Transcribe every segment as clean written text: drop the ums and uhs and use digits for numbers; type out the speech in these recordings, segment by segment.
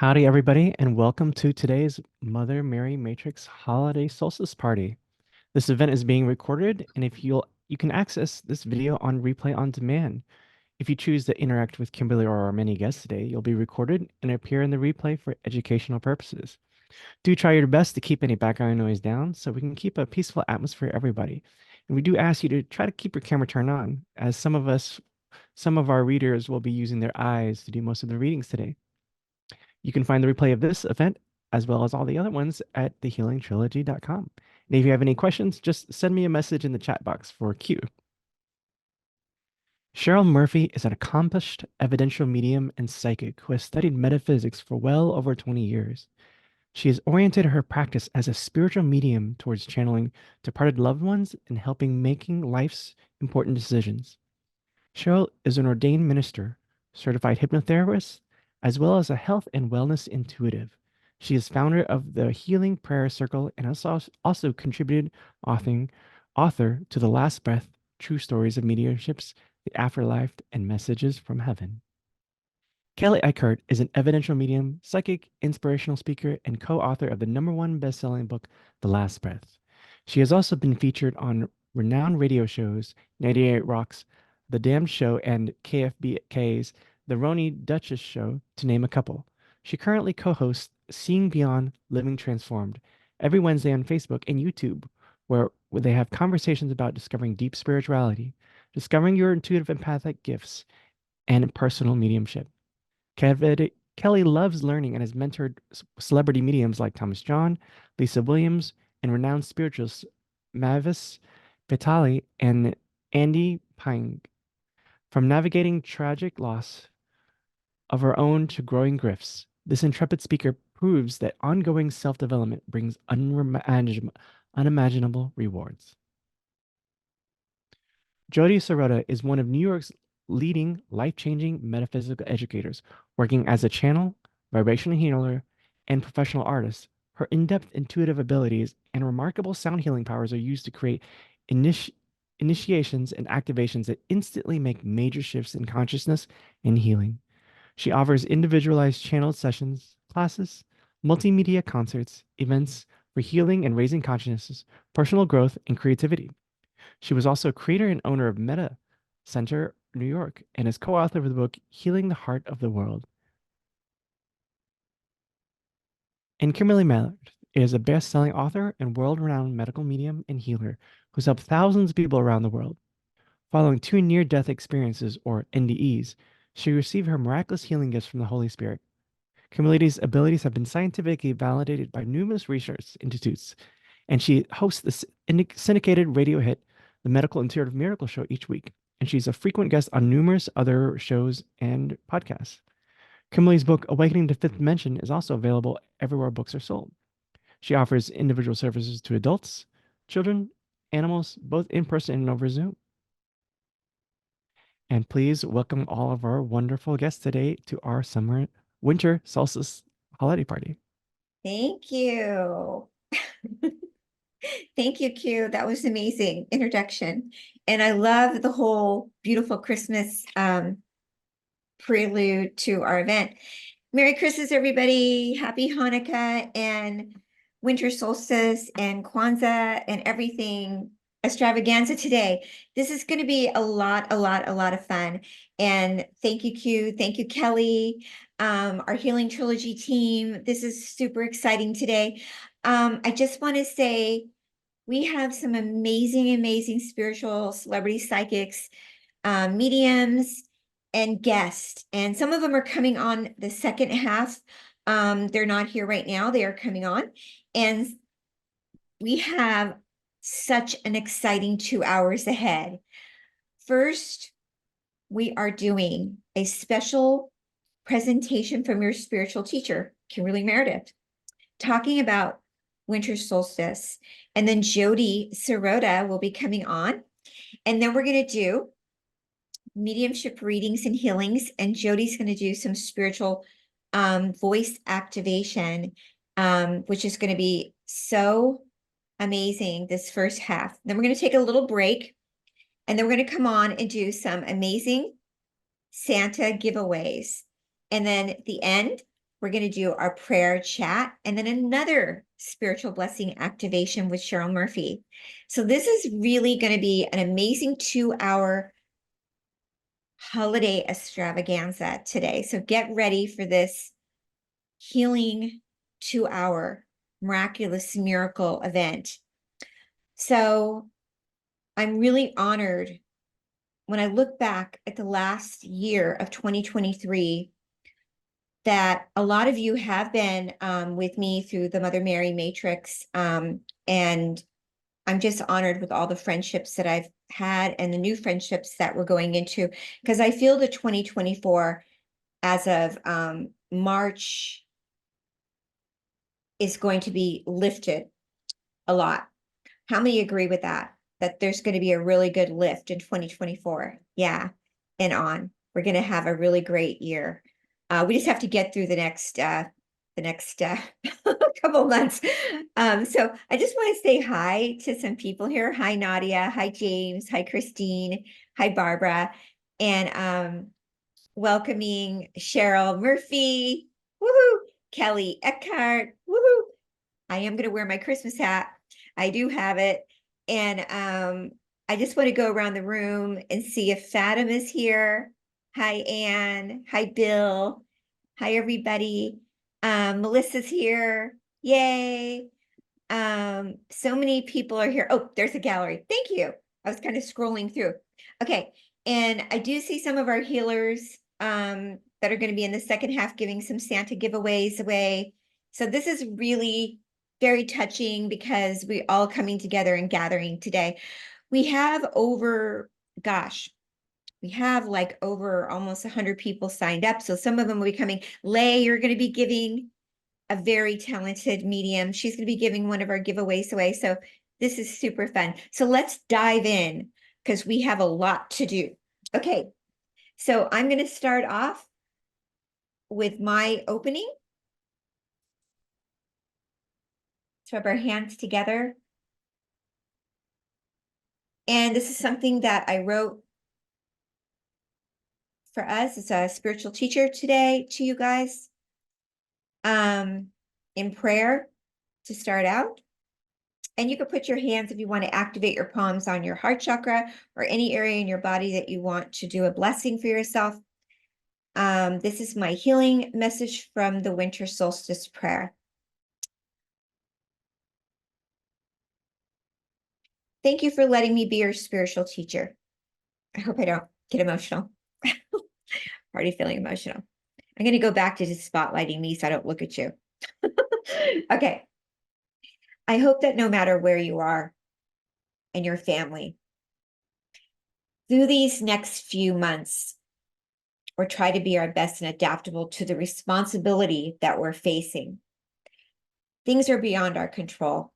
Howdy, everybody, and welcome to today's Mother Mary Matrix Holiday Solstice Party. This event is being recorded, and if you can access this video on replay on demand. If you choose to interact with Kimberly or our many guests today, you'll be recorded and appear in the replay for educational purposes. Do try your best to keep any background noise down so we can keep a peaceful atmosphere for everybody. And we do ask you to try to keep your camera turned on, as some of our readers will be using their eyes to do most of the readings today. You can find the replay of this event as well as all the other ones at thehealingtrilogy.com. And if you have any questions, just send me a message in the chat box for Q. Cheryl Murphy is an accomplished evidential medium and psychic who has studied metaphysics for well over 20 years. She has oriented her practice as a spiritual medium towards channeling departed loved ones and helping making life's important decisions. Cheryl is an ordained minister, certified hypnotherapist, as well as a health and wellness intuitive. She is founder of the Healing Prayer Circle and has also contributed author to The Last Breath, True Stories of Mediumships, The Afterlife, and Messages from Heaven. Kelley Eckhardt is an evidential medium, psychic, inspirational speaker, and co-author of the #1 best-selling book, The Last Breath. She has also been featured on renowned radio shows, 98 Rocks, The Damned Show, and KFBK's The Roni Duchess Show, to name a couple. She currently co-hosts Seeing Beyond, Living Transformed every Wednesday on Facebook and YouTube, where they have conversations about discovering deep spirituality, discovering your intuitive empathic gifts, and personal mediumship. Kelley loves learning and has mentored celebrity mediums like Thomas John, Lisa Williams, and renowned spiritualists Mavis Vitali and Andy Pine. From navigating tragic loss of her own to growing grifts, this intrepid speaker proves that ongoing self-development brings unimaginable rewards. Jodi Sirota is one of New York's leading life-changing metaphysical educators, working as a channel, vibrational healer, and professional artist. Her in-depth intuitive abilities and remarkable sound healing powers are used to create initiations and activations that instantly make major shifts in consciousness and healing. She offers individualized channeled sessions, classes, multimedia concerts, events for healing and raising consciousness, personal growth, and creativity. She was also creator and owner of Meta Center New York and is co-author of the book Healing the Heart of the World. And Kimberly Meredith is a best-selling author and world-renowned medical medium and healer who's helped thousands of people around the world. Following 2 near-death experiences, or NDEs, she received her miraculous healing gifts from the Holy Spirit. Kimberly's abilities have been scientifically validated by numerous research institutes, and she hosts the syndicated radio hit, The Medical Intuitive Miracle Show, each week, and she's a frequent guest on numerous other shows and podcasts. Kimberly's book, Awakening to Fifth Dimension, is also available everywhere books are sold. She offers individual services to adults, children, animals, both in person and over Zoom. And please welcome all of our wonderful guests today to our winter solstice holiday party. Thank you. Thank you, Q. That was amazing introduction. And I love the whole beautiful Christmas prelude to our event. Merry Christmas, everybody. Happy Hanukkah and winter solstice and Kwanzaa and everything extravaganza today. This is going to be a lot of fun. And thank you, Q. Thank you, Kelley, our Healing Trilogy team. This is super exciting today. I just want to say we have some amazing spiritual celebrity psychics, mediums, and guests. And some of them are coming on the second half. They're not here right now. They are coming on. And we have such an exciting 2 hours ahead. First, we are doing a special presentation from your spiritual teacher, Kimberly Meredith, talking about winter solstice. And then Jodi Sirota will be coming on. And then we're going to do mediumship readings and healings. And Jodi's going to do some spiritual voice activation, which is going to be so amazing this first half. Then we're going to take a little break. And then we're going to come on and do some amazing Santa giveaways. And then at the end, we're going to do our prayer chat and then another spiritual blessing activation with Cheryl Murphy. So this is really going to be an amazing 2-hour holiday extravaganza today. So get ready for this healing 2-hour miraculous miracle event. So I'm really honored when I look back at the last year of 2023 that a lot of you have been with me through the Mother Mary Matrix. And I'm just honored with all the friendships that I've had and the new friendships that we're going into, because I feel the 2024 as of March is going to be lifted a lot. How many agree with that? That there's going to be a really good lift in 2024? Yeah, and on. We're going to have a really great year. We just have to get through the next couple months. So I just want to say hi to some people here. Hi, Nadia. Hi, James. Hi, Christine. Hi, Barbara. And welcoming Cheryl Murphy. Woohoo! Kelley Eckhardt. Woohoo! I am going to wear my Christmas hat. I do have it. And I just want to go around the room and see if Fatima's here. Hi, Anne. Hi, Bill. Hi, everybody. Melissa's here. Yay. So many people are here. Oh, there's a gallery. Thank you. I was kind of scrolling through. Okay. And I do see some of our healers that are going to be in the second half giving some Santa giveaways away. So this is really very touching because we all coming together and gathering today. We have over, gosh, we have like over almost 100 people signed up. So some of them will be coming. Lay, you're going to be giving a very talented medium. She's going to be giving one of our giveaways away. So this is super fun. So let's dive in because we have a lot to do. Okay. So I'm going to start off with my opening. Let's rub our hands together. And this is something that I wrote for us as a spiritual teacher today to you guys in prayer to start out. And you can put your hands if you want to activate your palms on your heart chakra or any area in your body that you want to do a blessing for yourself. This is my healing message from the Winter Solstice prayer. Thank you for letting me be your spiritual teacher. I hope I don't get emotional. Already feeling emotional. I'm going to go back to just spotlighting me so I don't look at you. Okay. I hope that no matter where you are and your family, through these next few months, or try to be our best and adaptable to the responsibility that we're facing. Things are beyond our control.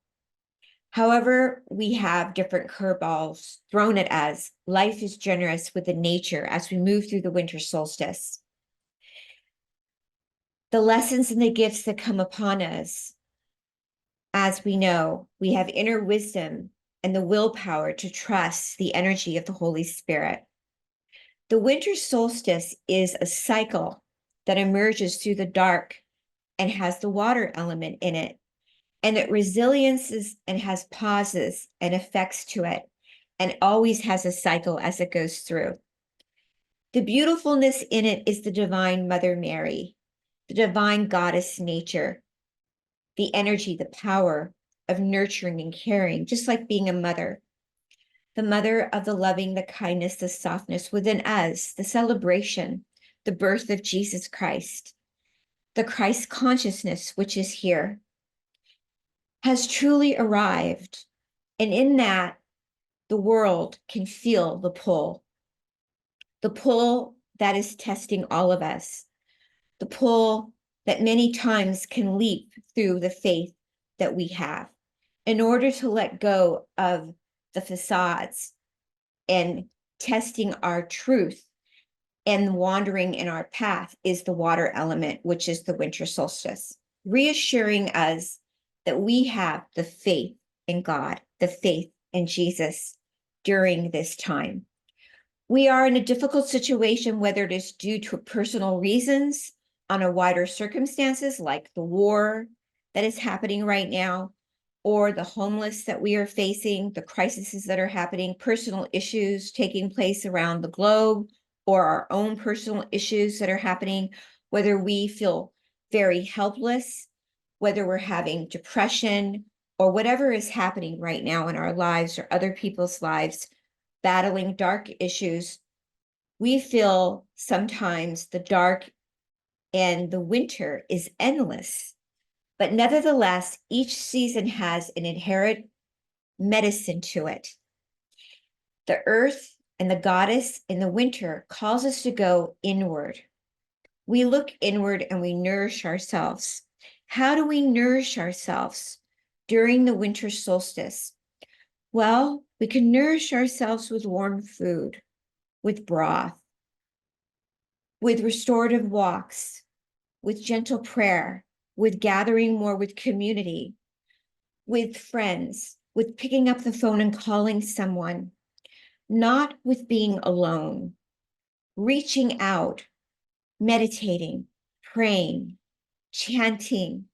However, we have different curveballs thrown at us. Life is generous with the nature as we move through the winter solstice. The lessons and the gifts that come upon us, as we know, we have inner wisdom and the willpower to trust the energy of the Holy Spirit. The winter solstice is a cycle that emerges through the dark and has the water element in it. And it resiliences and has pauses and effects to it, and always has a cycle as it goes through. The beautifulness in it is the divine Mother Mary, the divine goddess nature, the energy, the power of nurturing and caring, just like being a mother. The mother of the loving, the kindness, the softness within us, the celebration, the birth of Jesus Christ, the Christ consciousness, which is here, has truly arrived. And in that, the world can feel the pull that is testing all of us, the pull that many times can leap through the faith that we have in order to let go of the facades and testing our truth and wandering in our path is the water element, which is the winter solstice, reassuring us that we have the faith in God, the faith in Jesus during this time. We are in a difficult situation, whether it is due to personal reasons, on a wider circumstances like the war that is happening right now, or the homeless that we are facing, the crises that are happening, personal issues taking place around the globe, or our own personal issues that are happening, whether we feel very helpless, whether we're having depression, or whatever is happening right now in our lives or other people's lives, battling dark issues, we feel sometimes the dark and the winter is endless. But nevertheless, each season has an inherent medicine to it. The earth and the goddess in the winter calls us to go inward. We look inward and we nourish ourselves. How do we nourish ourselves during the winter solstice? Well, we can nourish ourselves with warm food, with broth, with restorative walks, with gentle prayer, with gathering more with community, with friends, with picking up the phone and calling someone, not with being alone, reaching out, meditating, praying, chanting,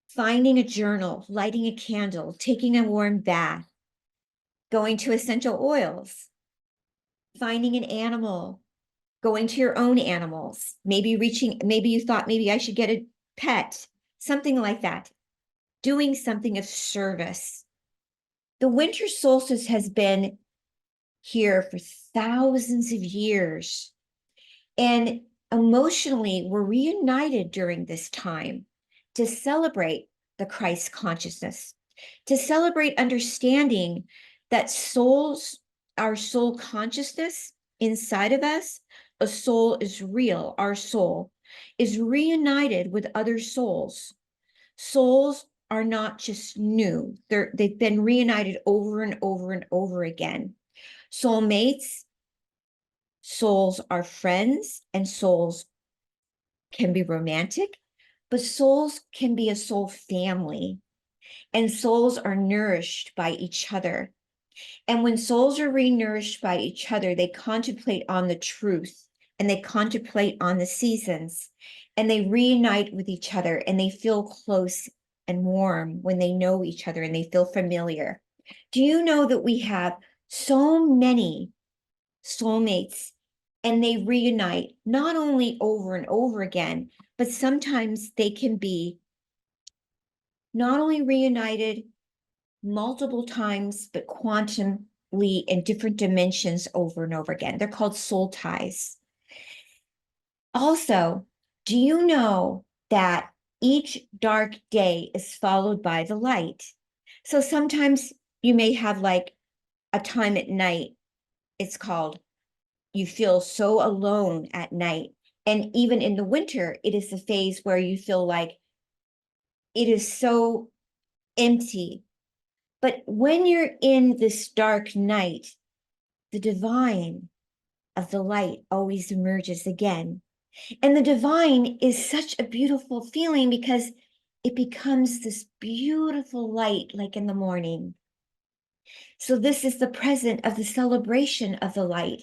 finding a journal, lighting a candle, taking a warm bath, going to essential oils, finding an animal, going to your own animals, maybe you thought maybe I should get a pet, something like that, doing something of service. The winter solstice has been here for thousands of years. And emotionally, we're reunited during this time to celebrate the Christ consciousness, to celebrate understanding that our soul consciousness inside of us, a soul is real. Our soul is reunited with other souls. Souls are not just new. They've been reunited over and over and over again. Soulmates, souls are friends, and souls can be romantic, but souls can be a soul family, and souls are nourished by each other. And when souls are renourished by each other, they contemplate on the truth, and they contemplate on the seasons, and they reunite with each other, and they feel close and warm when they know each other and they feel familiar. Do you know that we have so many soulmates, and they reunite not only over and over again, but sometimes they can be not only reunited multiple times, but quantumly in different dimensions over and over again. They're called soul ties. Also, do you know that each dark day is followed by the light? So sometimes you may have like a time at night, it's called, you feel so alone at night. And even in the winter, it is the phase where you feel like it is so empty. But when you're in this dark night, the divine of the light always emerges again. And the divine is such a beautiful feeling because it becomes this beautiful light like in the morning. So this is the present of the celebration of the light.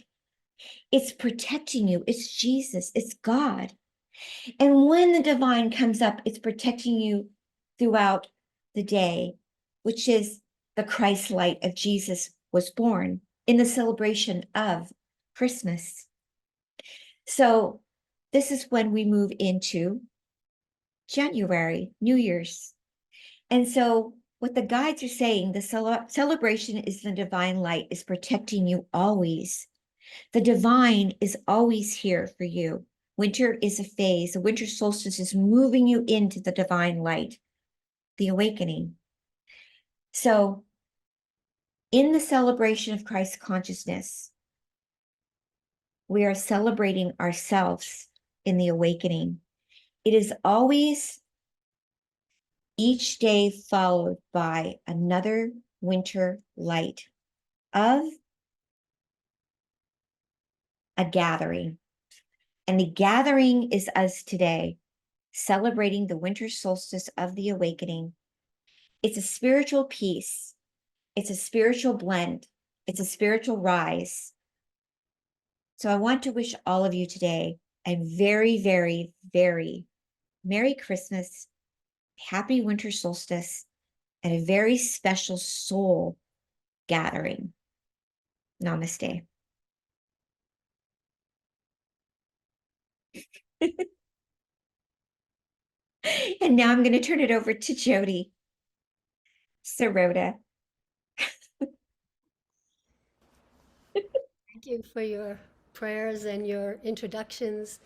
It's protecting you. It's Jesus. It's God. And when the divine comes up, it's protecting you throughout the day, which is the Christ light of Jesus was born in the celebration of Christmas. So this is when we move into January, New Year's. And so what the guides are saying, the celebration is the divine light is protecting you always. The divine is always here for you. Winter is a phase. The winter solstice is moving you into the divine light, the awakening. So in the celebration of Christ consciousness, we are celebrating ourselves in the awakening. It is always each day followed by another winter light of a gathering. And the gathering is us today, celebrating the winter solstice of the awakening. It's a spiritual peace. It's a spiritual blend. It's a spiritual rise. So I want to wish all of you today a very, very, very Merry Christmas, Happy Winter Solstice, and a very special soul gathering. Namaste. And now I'm going to turn it over to Jodi Sirota. Thank you for your prayers and your introductions,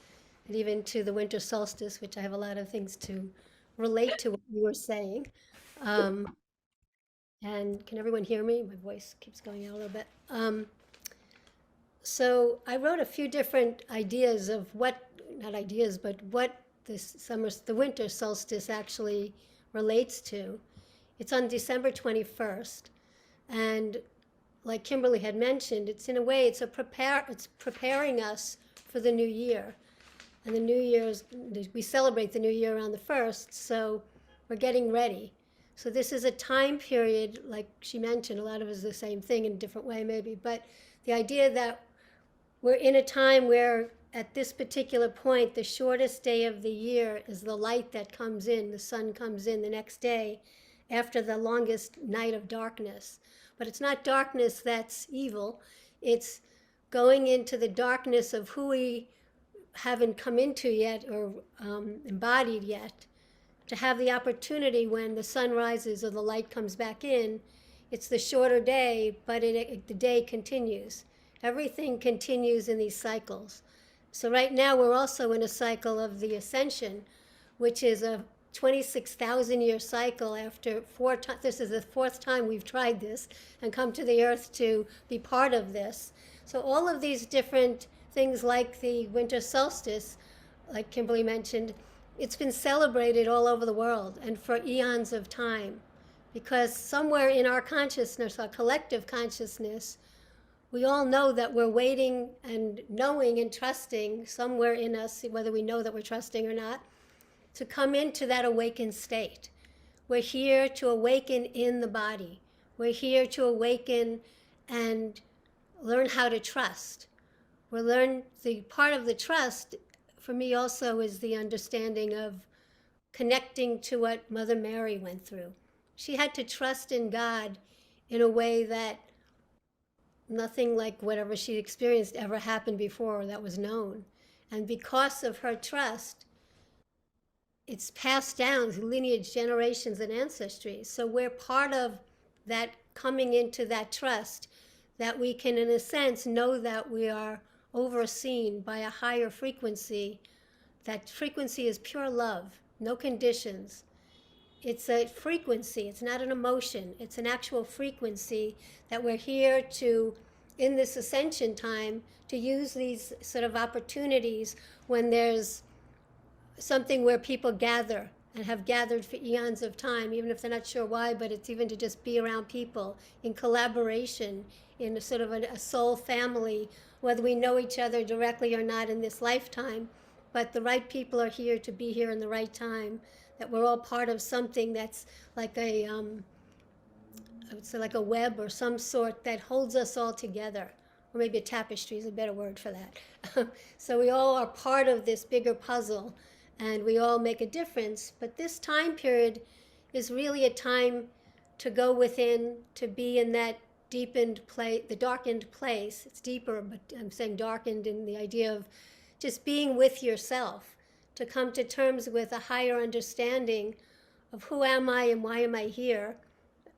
and even to the winter solstice, which I have a lot of things to relate to what you were saying. Um, and can everyone hear me? My voice keeps going out a little bit. So I wrote a few different ideas of what, not ideas, but what the winter solstice actually relates to. It's on December 21st, and like Kimberly had mentioned, it's in a way, it's preparing us for the new year. And the new year's, we celebrate the new year around the 1st, so we're getting ready. So this is a time period, like she mentioned, a lot of it is the same thing in a different way maybe, but the idea that we're in a time where at this particular point, the shortest day of the year is the light that comes in, the sun comes in the next day after the longest night of darkness. But it's not darkness that's evil, it's going into the darkness of who we haven't come into yet or embodied yet, to have the opportunity when the sun rises or the light comes back in. It's the shorter day, but the day continues. Everything continues in these cycles. So right now we're also in a cycle of the ascension, which is a 26,000 year cycle after this is the 4th time we've tried this and come to the earth to be part of this. So all of these different things like the winter solstice, like Kimberly mentioned, it's been celebrated all over the world and for eons of time, because somewhere in our consciousness, our collective consciousness, we all know that we're waiting and knowing and trusting somewhere in us, whether we know that we're trusting or not, to come into that awakened state. We're here to awaken in the body. We're here to awaken and learn how to trust. The part of the trust for me also is the understanding of connecting to what Mother Mary went through. She had to trust in God in a way that nothing like whatever she experienced ever happened before that was known. And because of her trust, it's passed down through lineage, generations, and ancestry. So we're part of that coming into that trust, that we can, in a sense, know that we are overseen by a higher frequency. That frequency is pure love, no conditions. It's a frequency, it's not an emotion, it's an actual frequency that we're here to, in this ascension time, to use these sort of opportunities when there's something where people gather and have gathered for eons of time, even if they're not sure why, but it's even to just be around people in collaboration, in a sort of a soul family, whether we know each other directly or not in this lifetime, but the right people are here to be here in the right time, that we're all part of something that's like I would say like a web or some sort that holds us all together. Or maybe a tapestry is a better word for that. So we all are part of this bigger puzzle, and we all make a difference. But this time period is really a time to go within, to be in that deepened place, the darkened place. It's deeper, but I'm saying darkened in the idea of just being with yourself, to come to terms with a higher understanding of who am I and why am I here,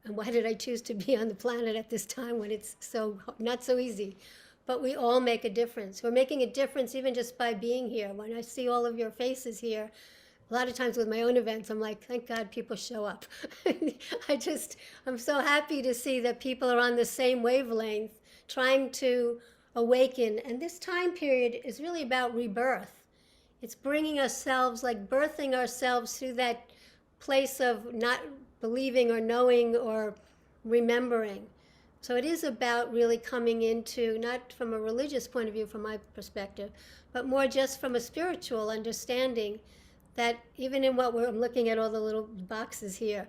and why did I choose to be on the planet at this time when it's so not so easy. But we all make a difference. We're making a difference even just by being here. When I see all of your faces here, a lot of times with my own events, I'm like, thank God people show up. I'm so happy to see that people are on the same wavelength, trying to awaken. And this time period is really about rebirth. It's bringing ourselves, like birthing ourselves through that place of not believing or knowing or remembering. So it is about really coming into, not from a religious point of view, from my perspective, but more just from a spiritual understanding that even in I'm looking at all the little boxes here,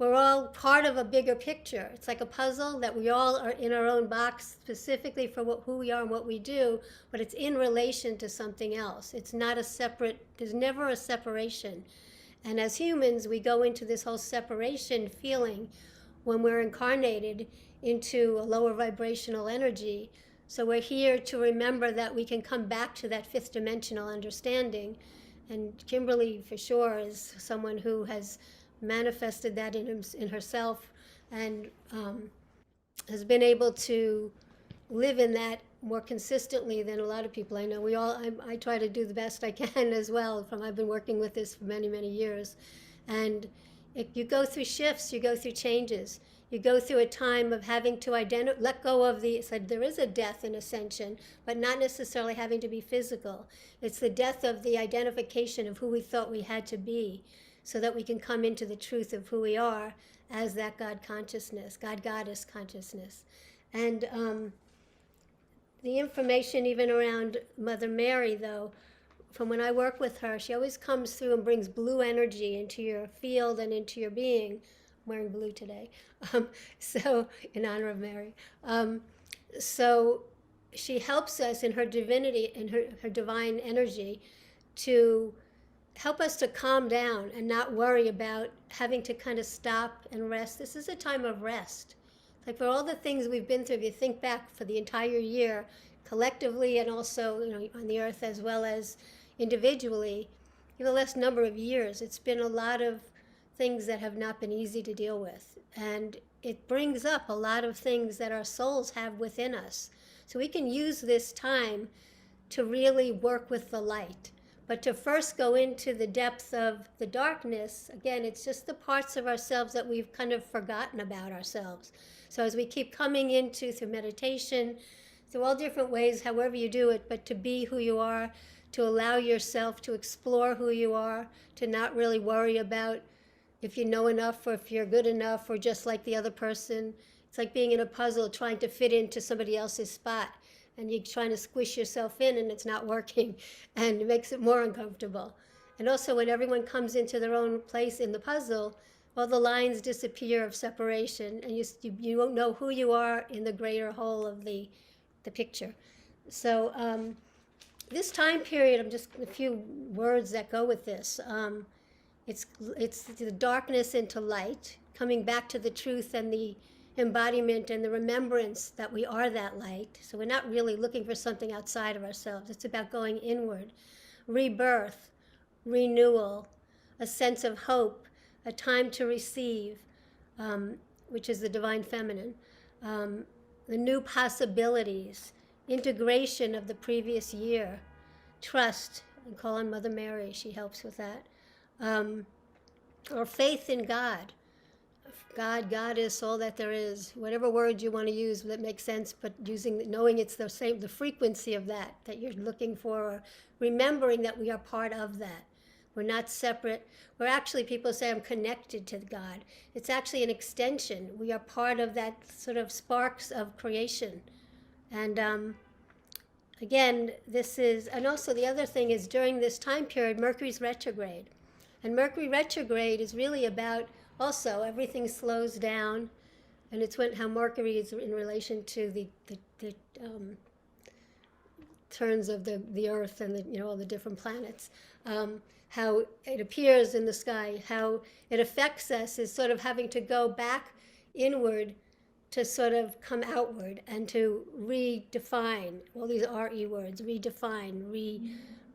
we're all part of a bigger picture. It's like a puzzle that we all are in our own box specifically for who we are and what we do, but it's in relation to something else. It's not a separate, there's never a separation. And as humans, we go into this whole separation feeling when we're incarnated into a lower vibrational energy. So we're here to remember that we can come back to that fifth dimensional understanding. And Kimberly, for sure, is someone who has manifested that in herself and has been able to live in that more consistently than a lot of people I know. I try to do the best I can as well. I've been working with this for many, many years. And you go through shifts, you go through changes. You go through a time of having to let go of there is a death in ascension, but not necessarily having to be physical. It's the death of the identification of who we thought we had to be, so that we can come into the truth of who we are as that God consciousness, God Goddess consciousness. And the information even around Mother Mary, though, from when I work with her, she always comes through and brings blue energy into your field and into your being. I'm wearing blue today, so in honor of Mary. So she helps us in her divinity, in her divine energy, to help us to calm down and not worry about having to kind of stop and rest. This is a time of rest. Like for all the things we've been through, if you think back for the entire year, collectively and also, on the earth as well as individually, in the last number of years, it's been a lot of things that have not been easy to deal with. And it brings up a lot of things that our souls have within us. So we can use this time to really work with the light. But to first go into the depth of the darkness, again, it's just the parts of ourselves that we've kind of forgotten about ourselves. So as we keep coming into, through meditation, through all different ways, however you do it, but to be who you are, to allow yourself to explore who you are, to not really worry about if you know enough or if you're good enough or just like the other person. It's like being in a puzzle trying to fit into somebody else's spot. And you're trying to squish yourself in and it's not working, and it makes it more uncomfortable. And also when everyone comes into their own place in the puzzle, all the lines disappear of separation, and you won't know who you are in the greater whole of the picture. So this time period, I'm just a few words that go with this. It's the darkness into light, coming back to the truth and the embodiment and the remembrance that we are that light. So we're not really looking for something outside of ourselves. It's about going inward. Rebirth, renewal, a sense of hope, a time to receive, which is the divine feminine, the new possibilities, integration of the previous year, trust, and call on Mother Mary, she helps with that, or faith in God. God, Goddess, all that there is, whatever word you want to use that makes sense, but knowing it's the same, the frequency of that you're looking for, or remembering that we are part of that. We're not separate. We're actually, people say I'm connected to God. It's actually an extension. We are part of that sort of sparks of creation. And again, and also the other thing is during this time period, Mercury's retrograde. And Mercury retrograde is really about also, everything slows down, and it's how Mercury is in relation to the turns of the Earth and all the different planets. How it appears in the sky, how it affects us is sort of having to go back inward to sort of come outward and to redefine all these RE words, redefine,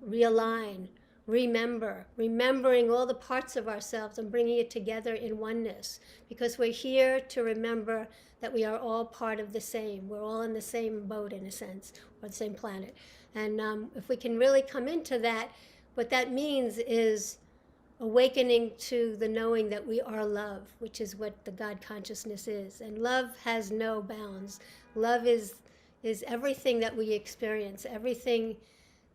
realign. Remembering all the parts of ourselves and bringing it together in oneness, because we're here to remember that we are all part of the same. We're all in the same boat, in a sense, or the same planet. And if we can really come into that, what that means is awakening to the knowing that we are love, which is what the God consciousness is. And love has no bounds. Love is everything that we experience, everything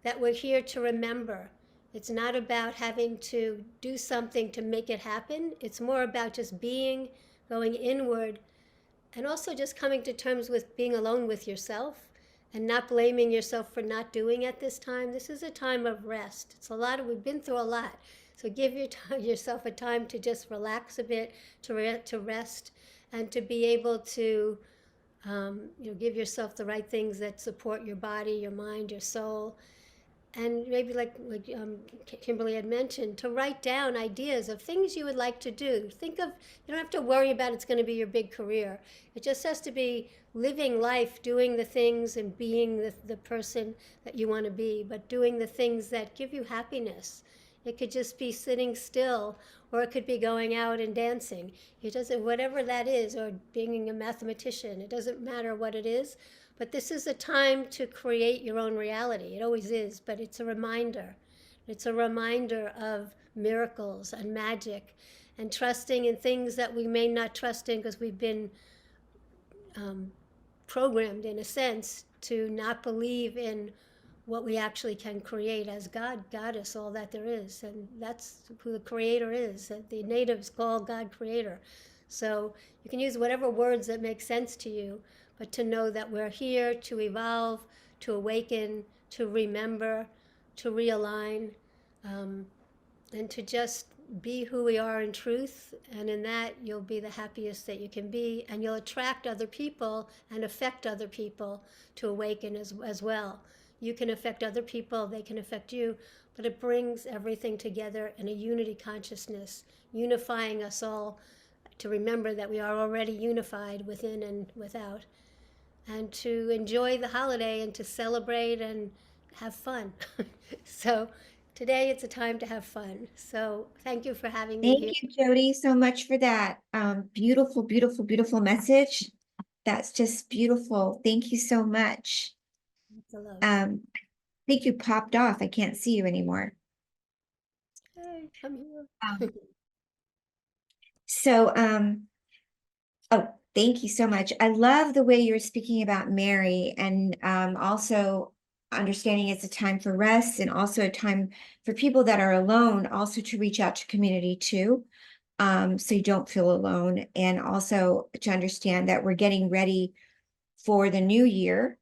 that we're here to remember. It's not about having to do something to make it happen. It's more about just being, going inward, and also just coming to terms with being alone with yourself and not blaming yourself for not doing at this time. This is a time of rest. We've been through a lot. So give yourself a time to just relax a bit, to rest, and to be able to give yourself the right things that support your body, your mind, your soul, and maybe like Kimberly had mentioned, to write down ideas of things you would like to do. Think of, you don't have to worry about it's going to be your big career. It just has to be living life, doing the things and being the person that you want to be, but doing the things that give you happiness. It could just be sitting still, or it could be going out and dancing. It doesn't, whatever that is, or being a mathematician, it doesn't matter what it is. But this is a time to create your own reality. It always is, but it's a reminder. It's a reminder of miracles and magic and trusting in things that we may not trust in because we've been programmed, in a sense, to not believe in what we actually can create as God, Goddess, all that there is. And that's who the Creator is. The natives call God Creator. So you can use whatever words that make sense to you, but to know that we're here to evolve, to awaken, to remember, to realign, and to just be who we are in truth. And in that, you'll be the happiest that you can be, and you'll attract other people and affect other people to awaken as well. You can affect other people, they can affect you, but it brings everything together in a unity consciousness, unifying us all to remember that we are already unified within and without, and to enjoy the holiday and to celebrate and have fun. So today it's a time to have fun. So thank you for having me here. Thank you, Jodi, so much for that. Beautiful, beautiful, beautiful message. That's just beautiful. Thank you so much. I think you popped off. I can't see you anymore. Hey, I'm here. So, oh, thank you so much. I love the way you were speaking about Mary, and also understanding it's a time for rest and also a time for people that are alone also to reach out to community too. So you don't feel alone, and also to understand that we're getting ready for the new year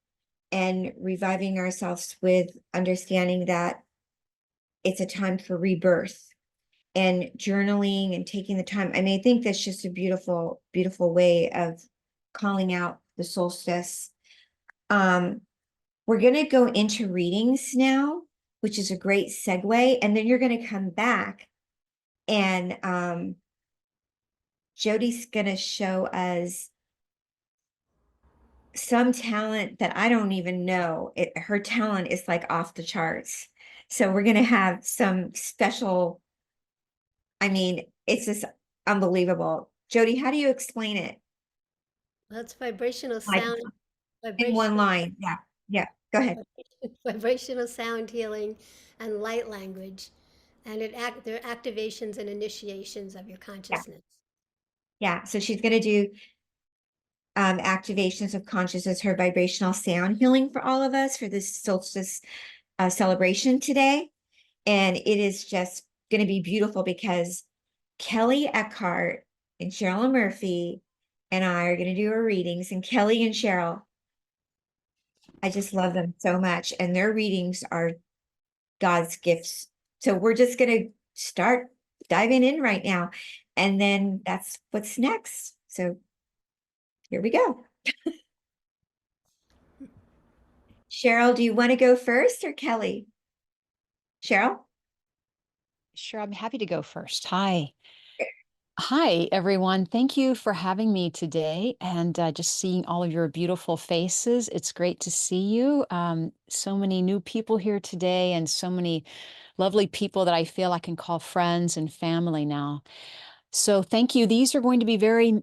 and reviving ourselves with understanding that it's a time for rebirth and journaling and taking the time. I mean, I think that's just a beautiful, beautiful way of calling out the solstice. We're going to go into readings now, which is a great segue. And then you're going to come back and Jodi's going to show us some talent that I don't even know. Her talent is like off the charts. So we're going to have some special, I mean, it's just unbelievable. Jodi, how do you explain it? Well, it's vibrational Like sound. in one line. Yeah. Yeah. Go ahead. Vibrational sound healing and light language. And they're activations and initiations of your consciousness. Yeah. So she's going to do activations of consciousness, her vibrational sound healing for all of us for this solstice celebration today. And it is just going to be beautiful because Kelley Eckhardt and Cheryl Murphy and I are going to do our readings. And Kelley and Cheryl, I just love them so much. And their readings are God's gifts. So we're just going to start diving in right now. And then that's what's next. So here we go. Cheryl, do you want to go first or Kelley? Cheryl? Sure, I'm happy to go first. Hi. Hi, everyone. Thank you for having me today and just seeing all of your beautiful faces. It's great to see you. So many new people here today and so many lovely people that I feel I can call friends and family now. So thank you. These are going to be very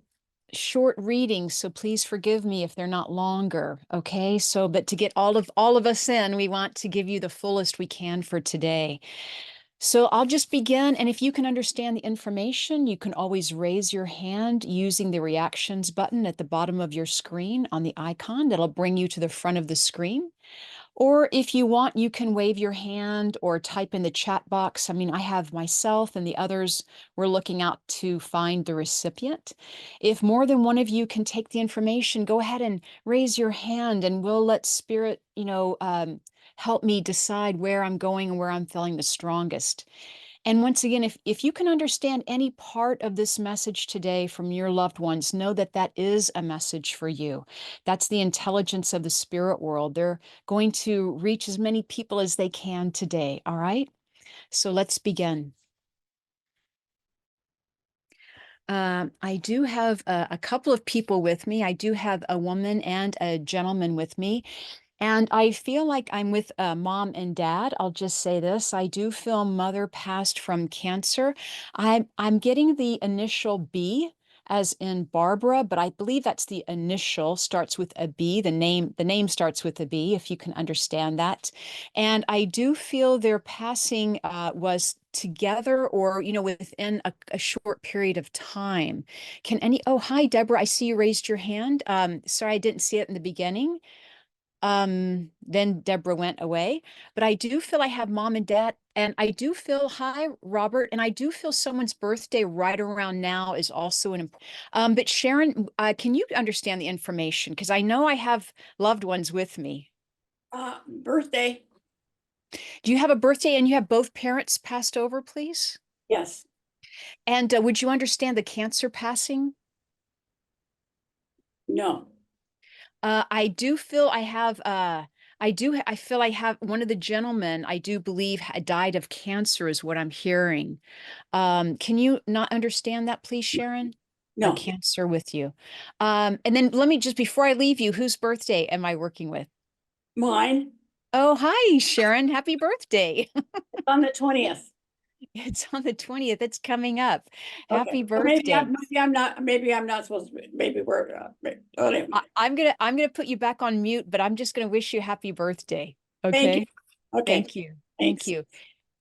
short readings, so please forgive me if they're not longer. Okay, so but to get all of us in, we want to give you the fullest we can for today. So I'll just begin, and if you can understand the information, you can always raise your hand using the reactions button at the bottom of your screen on the icon. That'll bring you to the front of the screen. Or if you want, you can wave your hand or type in the chat box. I mean, I have myself and the others, we're looking out to find the recipient. If more than one of you can take the information, go ahead and raise your hand and we'll let Spirit, help me decide where I'm going and where I'm feeling the strongest. And once again, if you can understand any part of this message today from your loved ones, know that that is a message for you. That's the intelligence of the spirit world. They're going to reach as many people as they can today. All right. So let's begin. I do have a couple of people with me. I do have a woman and a gentleman with me. And I feel like I'm with mom and dad. I'll just say this. I do feel mother passed from cancer. I'm getting the initial B as in Barbara, but I believe that's the initial, starts with a B. The name starts with a B, if you can understand that. And I do feel their passing was together or, within a short period of time. Oh, hi, Deborah. I see you raised your hand. Sorry, I didn't see it in the beginning. Then Deborah went away, but I do feel I have mom and dad, and I do feel, hi, Robert, and I do feel someone's birthday right around now is also but Sharon, can you understand the information? Because I know I have loved ones with me. Birthday. Do you have a birthday and you have both parents passed over, please? Yes. And would you understand the cancer passing? No. I do feel I have I feel I have one of the gentlemen I do believe died of cancer is what I'm hearing. Can you not understand that, please, Sharon? No. Cancer with you. And then let me just, before I leave you, whose birthday am I working with? Mine. Oh, hi, Sharon. Happy birthday. It's on the 20th. It's on the 20th. It's coming up. Okay. Happy So birthday. maybe I'm not supposed to be, maybe we're, anyway. I'm gonna put you back on mute, but I'm just gonna wish you happy birthday. Thank you. Okay. Okay. Thank you. Thank Thanks. you.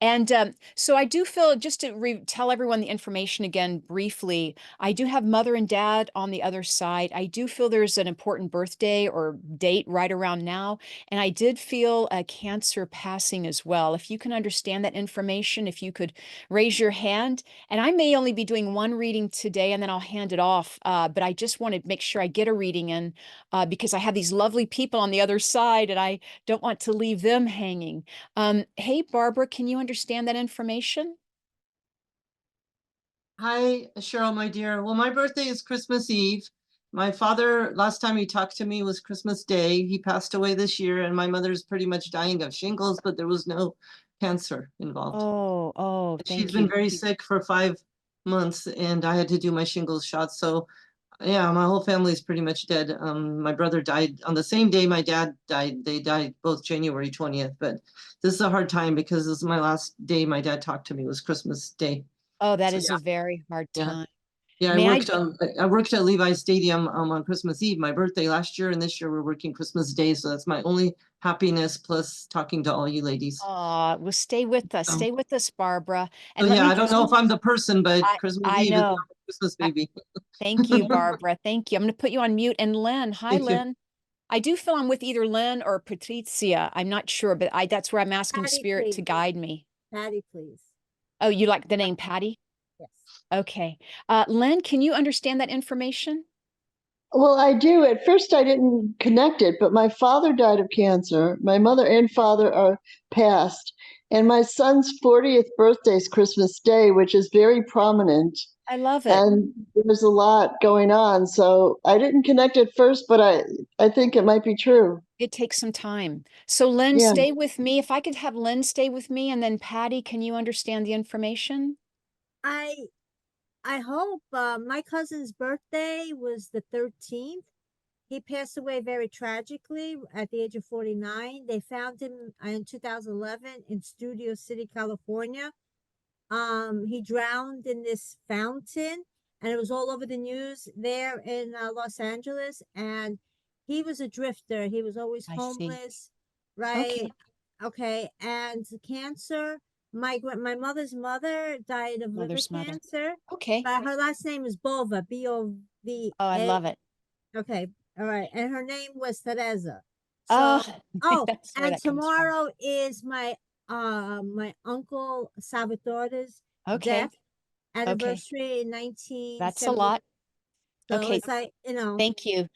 And so I do feel, just to tell everyone the information again briefly, I do have mother and dad on the other side. I do feel there's an important birthday or date right around now. And I did feel a cancer passing as well. If you can understand that information, if you could raise your hand. And I may only be doing one reading today and then I'll hand it off. But I just want to make sure I get a reading in because I have these lovely people on the other side and I don't want to leave them hanging. Hey, Barbara, can you understand that information? Hi, Cheryl, my dear. Well, my birthday is Christmas Eve. My father, last time he talked to me was Christmas Day. He passed away this year, and my mother's pretty much dying of shingles, but there was no cancer involved. Oh, She's thank been you. very sick for 5 months, and I had to do my shingles shots. So, yeah, my whole family's pretty much dead. My brother died on the same day my dad died. They died both January 20th, but this is a hard time because this is my last day my dad talked to me was Christmas Day. Oh, that So, is a very hard Yeah. time. Yeah, May I worked at Levi's Stadium on Christmas Eve, my birthday last year, and this year we're working Christmas Day. So that's my only happiness, plus talking to all you ladies. Well, stay with us. Stay with us, Barbara. And So let yeah, me I don't just, know if I'm the person, but I, Christmas I Eve is know. my Christmas baby. Thank you, Barbara. Thank you. I'm going to put you on mute. And Lynn, hi, Thank you. Lynn. I do feel I'm with either Lynn or Patrizia. I'm not sure, but that's where I'm asking Patty, Spirit to please. guide me. Patty, please. Oh, you like the name Patty? Yes. Okay. Lynn, can you understand that information? Well, I do. At first, I didn't connect it, but my father died of cancer. My mother and father are passed. And my son's 40th birthday is Christmas Day, which is very prominent. I love it. And there's a lot going on. So I didn't connect it first, but I think it might be true. It takes some time. So Lynn, Yeah. stay with me. If I could have Lynn stay with me, and then Patty, can you understand the information? I hope my cousin's birthday was the 13th. He passed away very tragically at the age of 49. They found him in 2011 in Studio City, California. He drowned in this fountain, and it was all over the news there in Los Angeles. And he was a drifter. He was always I see. homeless, right? Okay. Okay. And cancer. My mother's mother died of liver Mother's mother. cancer. Okay. But her last name is Bova, B-O-V-A. Oh, I love it. Okay. All right. And her name was Teresa. Oh, So, that's where and that comes from. tomorrow is my uncle Salvatore's Okay. death anniversary in 1970. That's a lot. So Okay. it's like, Thank you.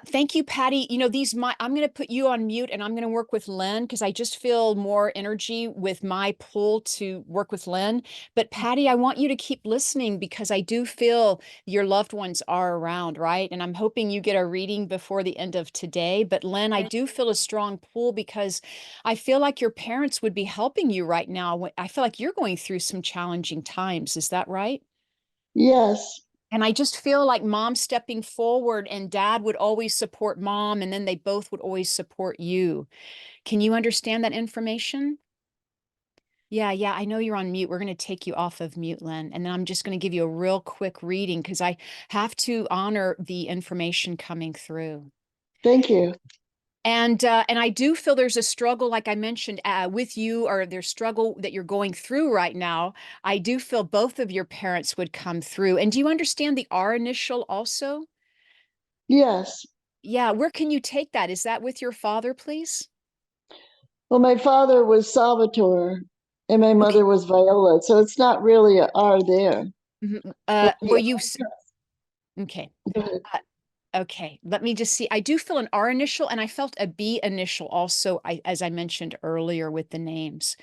Thank you, Patty. I'm going to put you on mute and I'm going to work with Lynn because I just feel more energy with my pull to work with Lynn. But Patty, I want you to keep listening because I do feel your loved ones are around, right? And I'm hoping you get a reading before the end of today. But Lynn, I do feel a strong pull because I feel like your parents would be helping you right now. I feel like you're going through some challenging times. Is that right? Yes. And I just feel like mom stepping forward and dad would always support mom, and then they both would always support you. Can you understand that information? Yeah, I know you're on mute. We're going to take you off of mute, Len. And then I'm just going to give you a real quick reading because I have to honor the information coming through. Thank you. And I do feel there's a struggle, like I mentioned, with you, or there's struggle that you're going through right now. I do feel both of your parents would come through. And do you understand the R initial also? Yes. Yeah, where can you take that? Is that with your father, please? Well, my father was Salvatore and my mother was Viola. So it's not really a R there. Were you okay? Go ahead. Okay, let me just see. I do feel an R initial and I felt a B initial also, as I mentioned earlier with the names.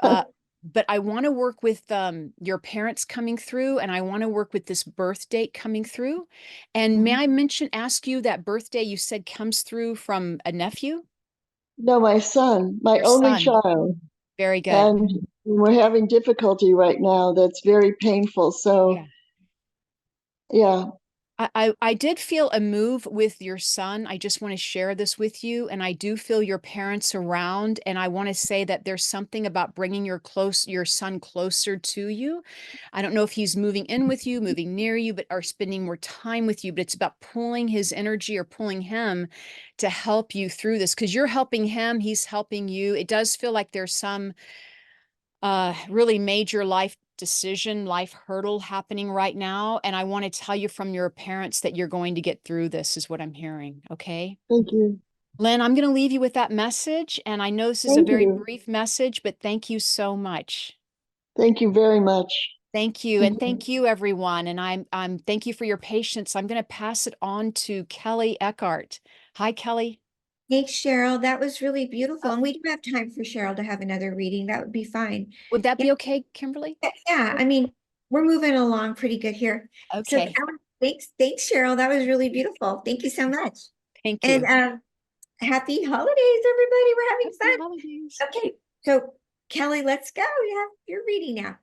But I want to work with your parents coming through and I want to work with this birth date coming through. And may I ask you that birthday you said comes through from a nephew? No, my son, my Your only son. child. Very good. And we're having difficulty right now. That's very painful. So, yeah. I did feel a move with your son. I just want to share this with you. And I do feel your parents around. And I want to say that there's something about bringing your son closer to you. I don't know if he's moving in with you, moving near you, or spending more time with you, but it's about pulling his energy or pulling him to help you through this because you're helping him. He's helping you. It does feel like there's some really major life decision, life hurdle happening right now. And I want to tell you from your parents that you're going to get through this, is what I'm hearing. Okay. Thank you. Lynn, I'm going to leave you with that message. And I know this is a very brief message, but thank you so much. Thank you very much. Thank you. And thank you, everyone. And I'm thank you for your patience. I'm going to pass it on to Kelley Eckhardt. Hi, Kelley. Thanks, Cheryl. That was really beautiful. And we do have time for Cheryl to have another reading. That would be fine. Would that be okay, Kimberly? Yeah, I mean, we're moving along pretty good here. Okay. So thanks, Cheryl. That was really beautiful. Thank you so much. Thank you. And happy holidays, everybody. We're having fun. Holidays. Okay, so Kelley, let's go. You have your reading now.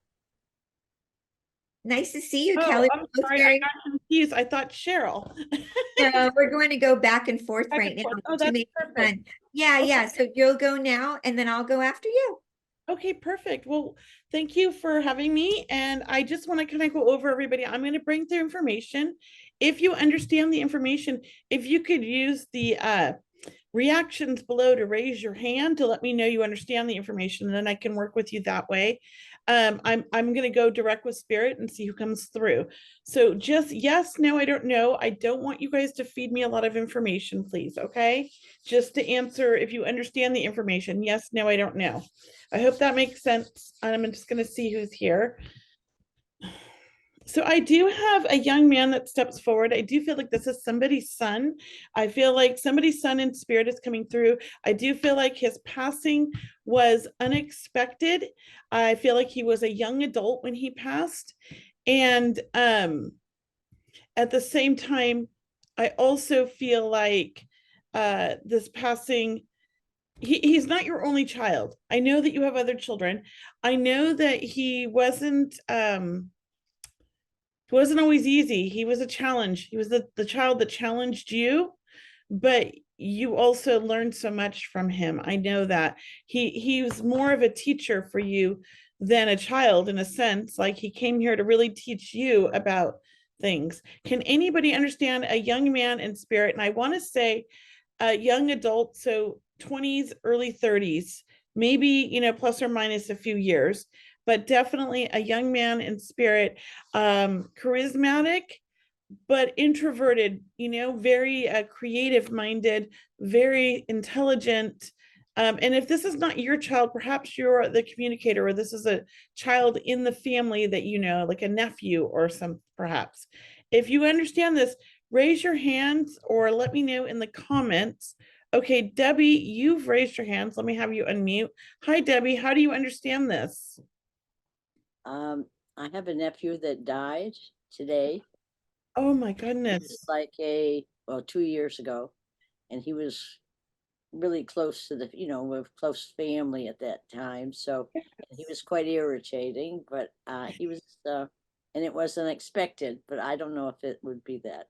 Nice to see you, Kelley. I'm sorry, I got confused. I thought Cheryl. We're going to go back and forth right now to make it fun. Yeah. So you'll go now, and then I'll go after you. Okay, perfect. Well, thank you for having me. And I just want to kind of go over everybody. I'm going to bring through information. If you understand the information, if you could use the reactions below to raise your hand to let me know you understand the information, and then I can work with you that way. I'm going to go direct with spirit and see who comes through. So just yes, no, I don't know. I don't want you guys to feed me a lot of information, please. Okay. Just to answer if you understand the information. Yes, no, I don't know. I hope that makes sense. And I'm just going to see who's here. So I do have a young man that steps forward. I do feel like this is somebody's son. I feel like somebody's son in spirit is coming through. I do feel like his passing was unexpected. I feel like he was a young adult when he passed. And at the same time, I also feel like this passing, he's not your only child. I know that you have other children. I know that he wasn't always easy. He was a challenge. He was the child that challenged you, but you also learned so much from him. I know that he was more of a teacher for you than a child, in a sense. Like, he came here to really teach you about things. Can anybody understand a young man in spirit? And I want to say a young adult, so 20s, early 30s, maybe, plus or minus a few years, but definitely a young man in spirit, charismatic, but introverted, very creative minded, very intelligent. And if this is not your child, perhaps you're the communicator, or this is a child in the family that like a nephew or some, perhaps. If you understand this, raise your hands or let me know in the comments. Okay, Debbie, you've raised your hands. Let me have you unmute. Hi, Debbie. How do you understand this? I have a nephew that died today. Oh my It's goodness. like 2 years ago, and he was really close to the, with close family at that time. So he was quite irritating, but he was, and it was unexpected, but I don't know if it would be that.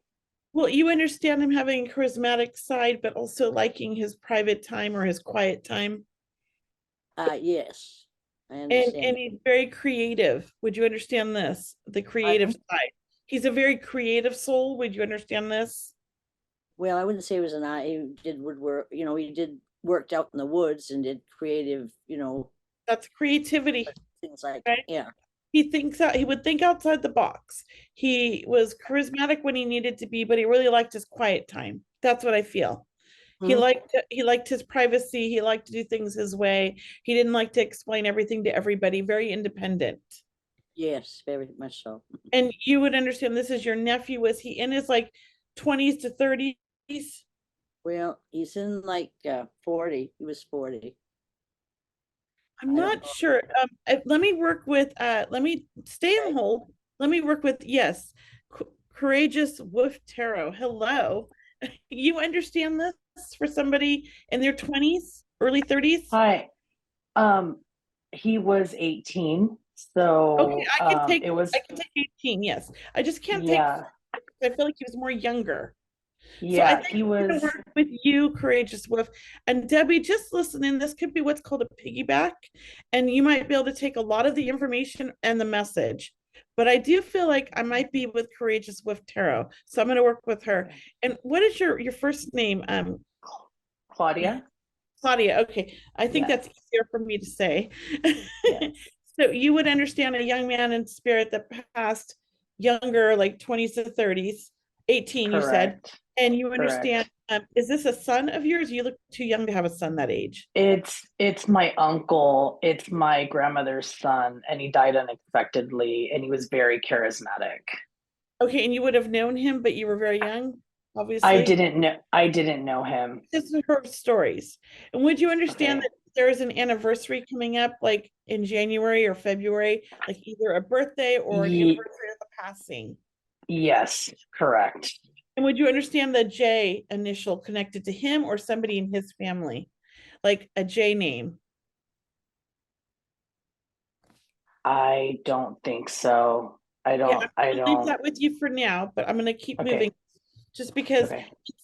Well, you understand him having a charismatic side, but also liking his private time or his quiet time. Yes, I And understand. he's very creative. Would you understand this? The creative side. He's a very creative soul. Would you understand this? Well, I wouldn't say he was he did woodwork, he did worked out in the woods and did creative, That's creativity. things like, Okay? yeah. He would think outside the box. He was charismatic when he needed to be, but he really liked his quiet time. That's what I feel. He liked his privacy. He liked to do things his way. He didn't like to explain everything to everybody. Very independent. Yes, very much so. And you would understand this is your nephew. Was he in his like 20s to 30s? Well, he's in like 40. He was 40. I'm not sure. Let me work with, let me stay on hold. Let me work with, yes, Courageous Wolf Tarot. Hello. You understand this for somebody in their 20s, early 30s? Hi. He was 18. So okay, I can take 18, yes. I just can't take, I feel like he was more younger. So I think he was work with you, Courageous Wolf. And Debbie, just listen in. This could be what's called a piggyback. And you might be able to take a lot of the information and the message. But I do feel like I might be with Courageous Wolf Tarot. So I'm going to work with her. And what is your first name? Claudia. Claudia. Okay. I think that's easier for me to say. So you would understand a young man in spirit that passed younger, like 20s to 30s, 18, you said. And you understand, is this a son of yours? You look too young to have a son that age. It's my uncle. It's my grandmother's son, and he died unexpectedly, and he was very charismatic. Okay, and you would have known him, but you were very young, obviously. I didn't know him. This is her stories. And would you understand that there is an anniversary coming up, like in January or February, like either a birthday or an anniversary of the passing? Yes, correct. And would you understand the J initial connected to him or somebody in his family, like a J name? I don't think so. I don't. Leave that with you for now, but I'm going to keep moving just because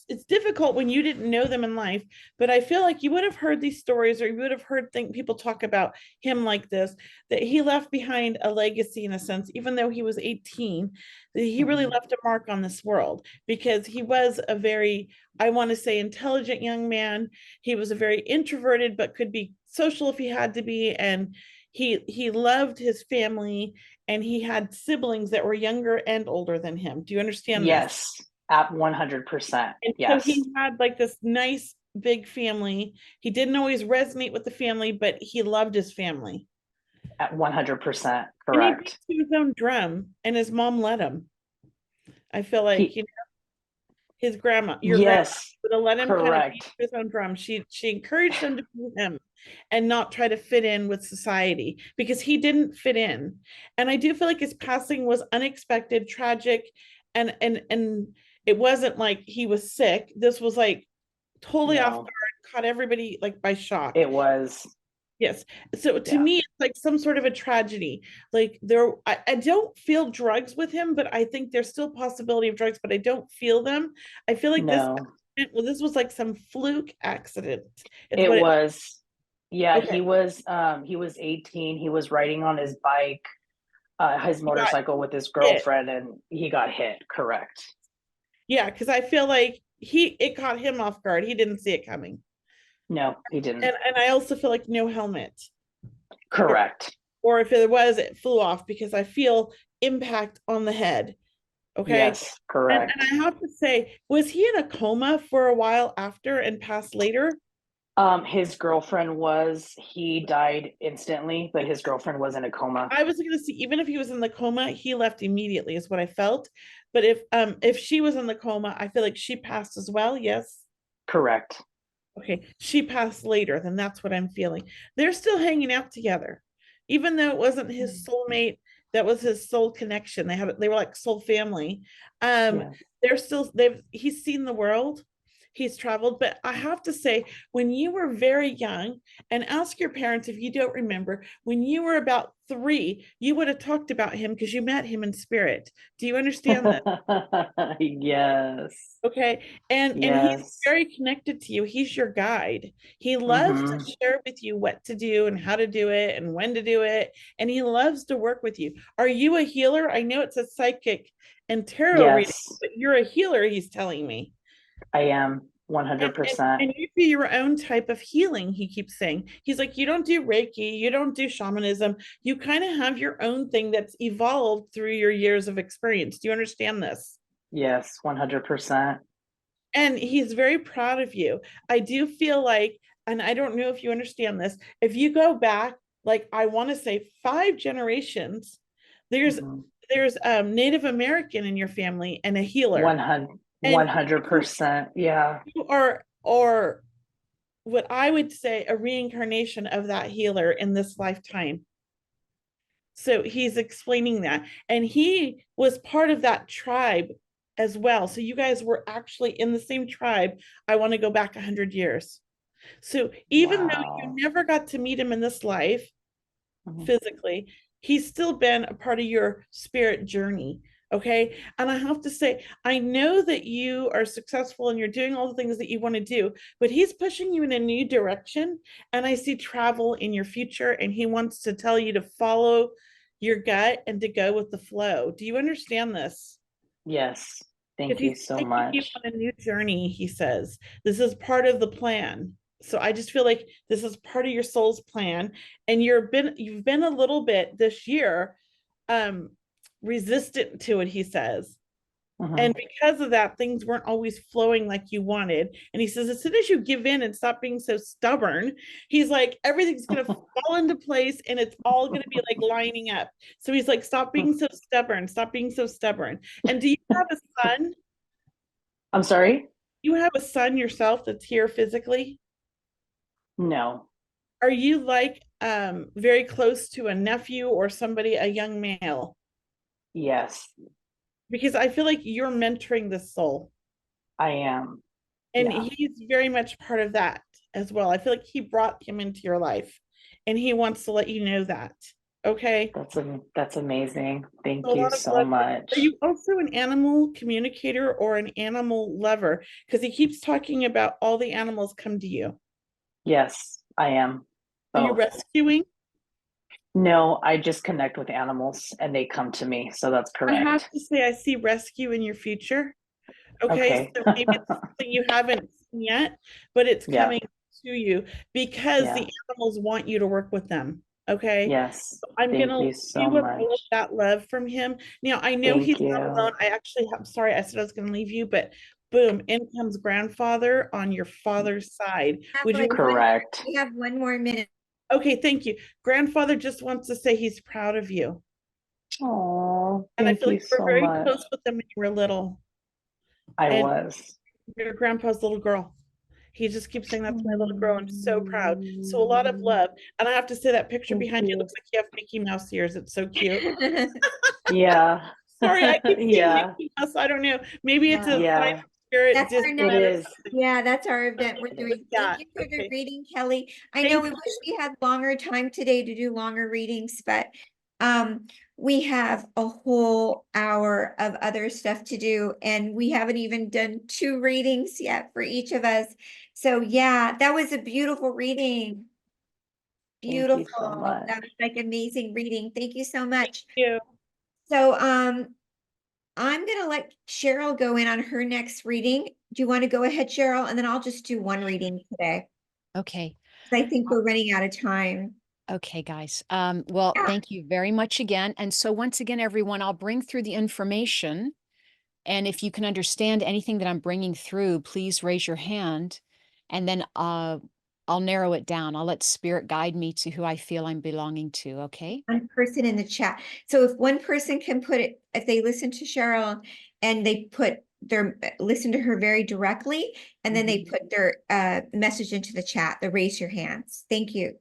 it's difficult when you didn't know them in life. But I feel like you would have heard these stories, or you would have heard people talk about him like this, that he left behind a legacy in a sense, even though he was 18, that he really left a mark on this world, because he was a very, I want to say, intelligent young man. He was a very introverted, but could be social if he had to be. And he loved his family, and he had siblings that were younger and older than him. Do you understand this? At 100%. Yes. So he had like this nice big family. He didn't always resonate with the family, but he loved his family. At 100%. Correct. And he beat his own drum, and his mom let him. I feel like his grandma, grandma would have let him kind of beat his own drum. She encouraged him to be him and not try to fit in with society, because he didn't fit in. And I do feel like his passing was unexpected, tragic, and it wasn't like he was sick. This was like totally off guard, caught everybody like by shock. It was. Yes. So to me, it's like some sort of a tragedy. Like I don't feel drugs with him, but I think there's still possibility of drugs, but I don't feel them. I feel like this was like some fluke accident. It was. Yeah, he was 18. He was riding on his bike, his motorcycle with his girlfriend, and he got hit. Correct. Yeah, because I feel like it caught him off guard. He didn't see it coming. No, he didn't. And I also feel like no helmet. Correct. Or if it was, it flew off, because I feel impact on the head. Okay. Yes, correct. And I have to say, was he in a coma for a while after and passed later? His girlfriend he died instantly, but his girlfriend was in a coma. I was gonna say, even if he was in the coma, he left immediately, is what I felt. But if she was in the coma, I feel like she passed as well. Yes. Correct. Okay, she passed later, then that's what I'm feeling. They're still hanging out together, even though it wasn't his soulmate. That was his soul connection. They were like soul family. Yeah. He's seen the world, he's traveled. But I have to say, when you were very young, and ask your parents if you don't remember, when you were about 3, you would have talked about him because you met him in spirit. Do you understand that? Yes. Okay. And he's Yes. very connected to you. He's your guide. He loves to Mhm. share with you what to do and how to do it and when to do it. And he loves to work with you. Are you a healer? I know it's a psychic and tarot reading, Yes, but you're a healer, he's telling me. I am And 100%. you do your own type of healing, he keeps saying. He's like, you don't do Reiki, you don't do shamanism. You kind of have your own thing that's evolved through your years of experience. Do you understand this? Yes, 100%. And he's very proud of you. I do feel like, and I don't know if you understand this, if you go back, like I want to say 5 generations, there's Mhm. Native American in your family and a healer. 100%. Yeah. You are, or what I would say, a reincarnation of that healer in this lifetime. So he's explaining that. And he was part of that tribe as well. So you guys were actually in the same tribe. I want to go back 100 years. So even though you Wow. never got to meet him in this life Mhm. physically, he's still been a part of your spirit journey. Okay. And I have to say, I know that you are successful and you're doing all the things that you want to do, but he's pushing you in a new direction. And I see travel in your future, and he wants to tell you to follow your gut and to go with the flow. Do you understand this? Yes. Because Thank you he's so taking you much. on a new journey, he says. This is part of the plan. So I just feel like this is part of your soul's plan. And you've been a little bit this year um resistant to it, he says. Mhm. And because of that, things weren't always flowing like you wanted. And he says, as soon as you give in and stop being so stubborn, he's like, everything's going to fall into place and it's all going to be like lining up. So he's like, stop being so stubborn. Stop being so stubborn. And do you have a son? I'm sorry? You have a son yourself that's here physically? No. Are you like very close to a nephew or somebody, a young male? Yes, Because I feel like you're mentoring this soul. I am. And Yeah. he's very much part of that as well. I feel like he brought him into your life and he wants to let you know that. Okay. That's amazing. So Thank a you lot of so love. Are much. you also an animal communicator or an animal lover? Because he keeps talking about all the animals come to you. Yes, I am. Are you Both. rescuing? No, I just connect with animals and they come to me. So that's I have correct. to say, I see rescue in your future. Okay, Okay. so maybe it's something you haven't seen yet, but it's Yeah. coming to you because Yeah. the animals want you to work with them. Okay. Yes. I'm Thank gonna you leave so you with all of much. that love from him. Now I know Thank he's not you. alone. I actually I'm sorry, I said I was gonna leave you, but boom, in comes grandfather on your father's side. Would you Correct. We have 1 more minute. okay, thank you. Grandfather just wants to say he's proud of you. Oh, And I thank feel you like you were so very much. close with them when you were little. I And was. your grandpa's little girl. He just keeps saying, that's my little girl. I'm so proud. So a lot of love. And I have to say that picture Thank behind you you. looks like you have Mickey Mouse ears. It's so cute. Yeah. Sorry, I keep seeing Yeah. Mickey Mouse. I don't know. Maybe it's a sign Yeah. of spirit. That's our Disney It next, or is. something. yeah, that's our event we're doing. Yeah. Thank you for the Okay. reading, Kelley. I know Thank we wish we had longer time today to do longer readings, but we have a whole hour of other stuff to do, and we haven't even done 2 readings yet for each of us. So yeah, that was a beautiful reading. Thank you so Beautiful. much. That was like amazing reading. Thank you so much. you. So I'm gonna let Cheryl go in on her next reading. Do you want to go ahead, Cheryl? And then I'll just do 1 reading today. Okay. 'Cause I think we're running out of time. Okay, guys. Well, Yeah. thank you very much again. And so once again, everyone, I'll bring through the information. And if you can understand anything that I'm bringing through, please raise your hand. And then I'll narrow it down. I'll let spirit guide me to who I feel I'm belonging to. Okay. One person in the chat. So if one person can put it, if they listen to Cheryl and they put their, listen to her very directly, and then they put their message into the chat, the raise your hands. Thank you.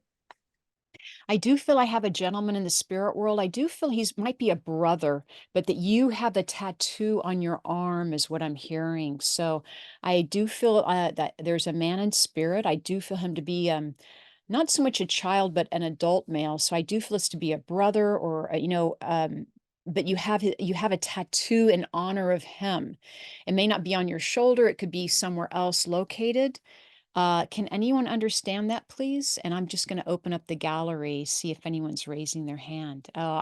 I do feel I have a gentleman in the spirit world. I do feel he's might be a brother, but that you have a tattoo on your arm is what I'm hearing. So I do feel that there's a man in spirit. I do feel him to be not so much a child, but an adult male. So I do feel this to be a brother or, but you have a tattoo in honor of him. It may not be on your shoulder. It could be somewhere else located. Can anyone understand that, please? And I'm just going to open up the gallery, see if anyone's raising their hand. Oh,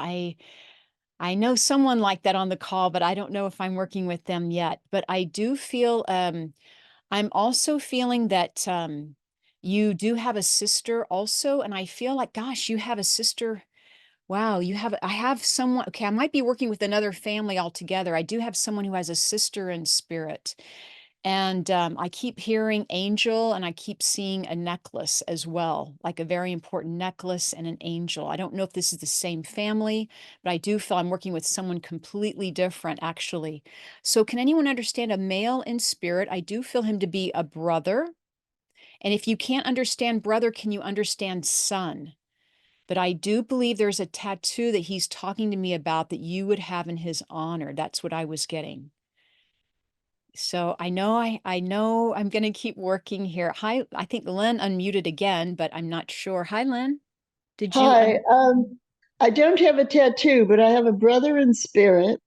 I know someone like that on the call, but I don't know if I'm working with them yet. But I do feel, I'm also feeling that you do have a sister also. And I feel like, gosh, you have a sister. Wow, I have someone, okay, I might be working with another family altogether. I do have someone who has a sister in spirit. And I keep hearing angel and I keep seeing a necklace as well, like a very important necklace and an angel. I don't know if this is the same family, but I do feel I'm working with someone completely different, actually. So, can anyone understand a male in spirit? I do feel him to be a brother. And if you can't understand brother, can you understand son? But I do believe there's a tattoo that he's talking to me about that you would have in his honor. That's what I was getting. So I know I'm going to keep working here. Hi, I think Lynn unmuted again, but I'm not sure. Hi, Lynn. Did you? Hi. I don't have a tattoo, but I have a brother in spirit,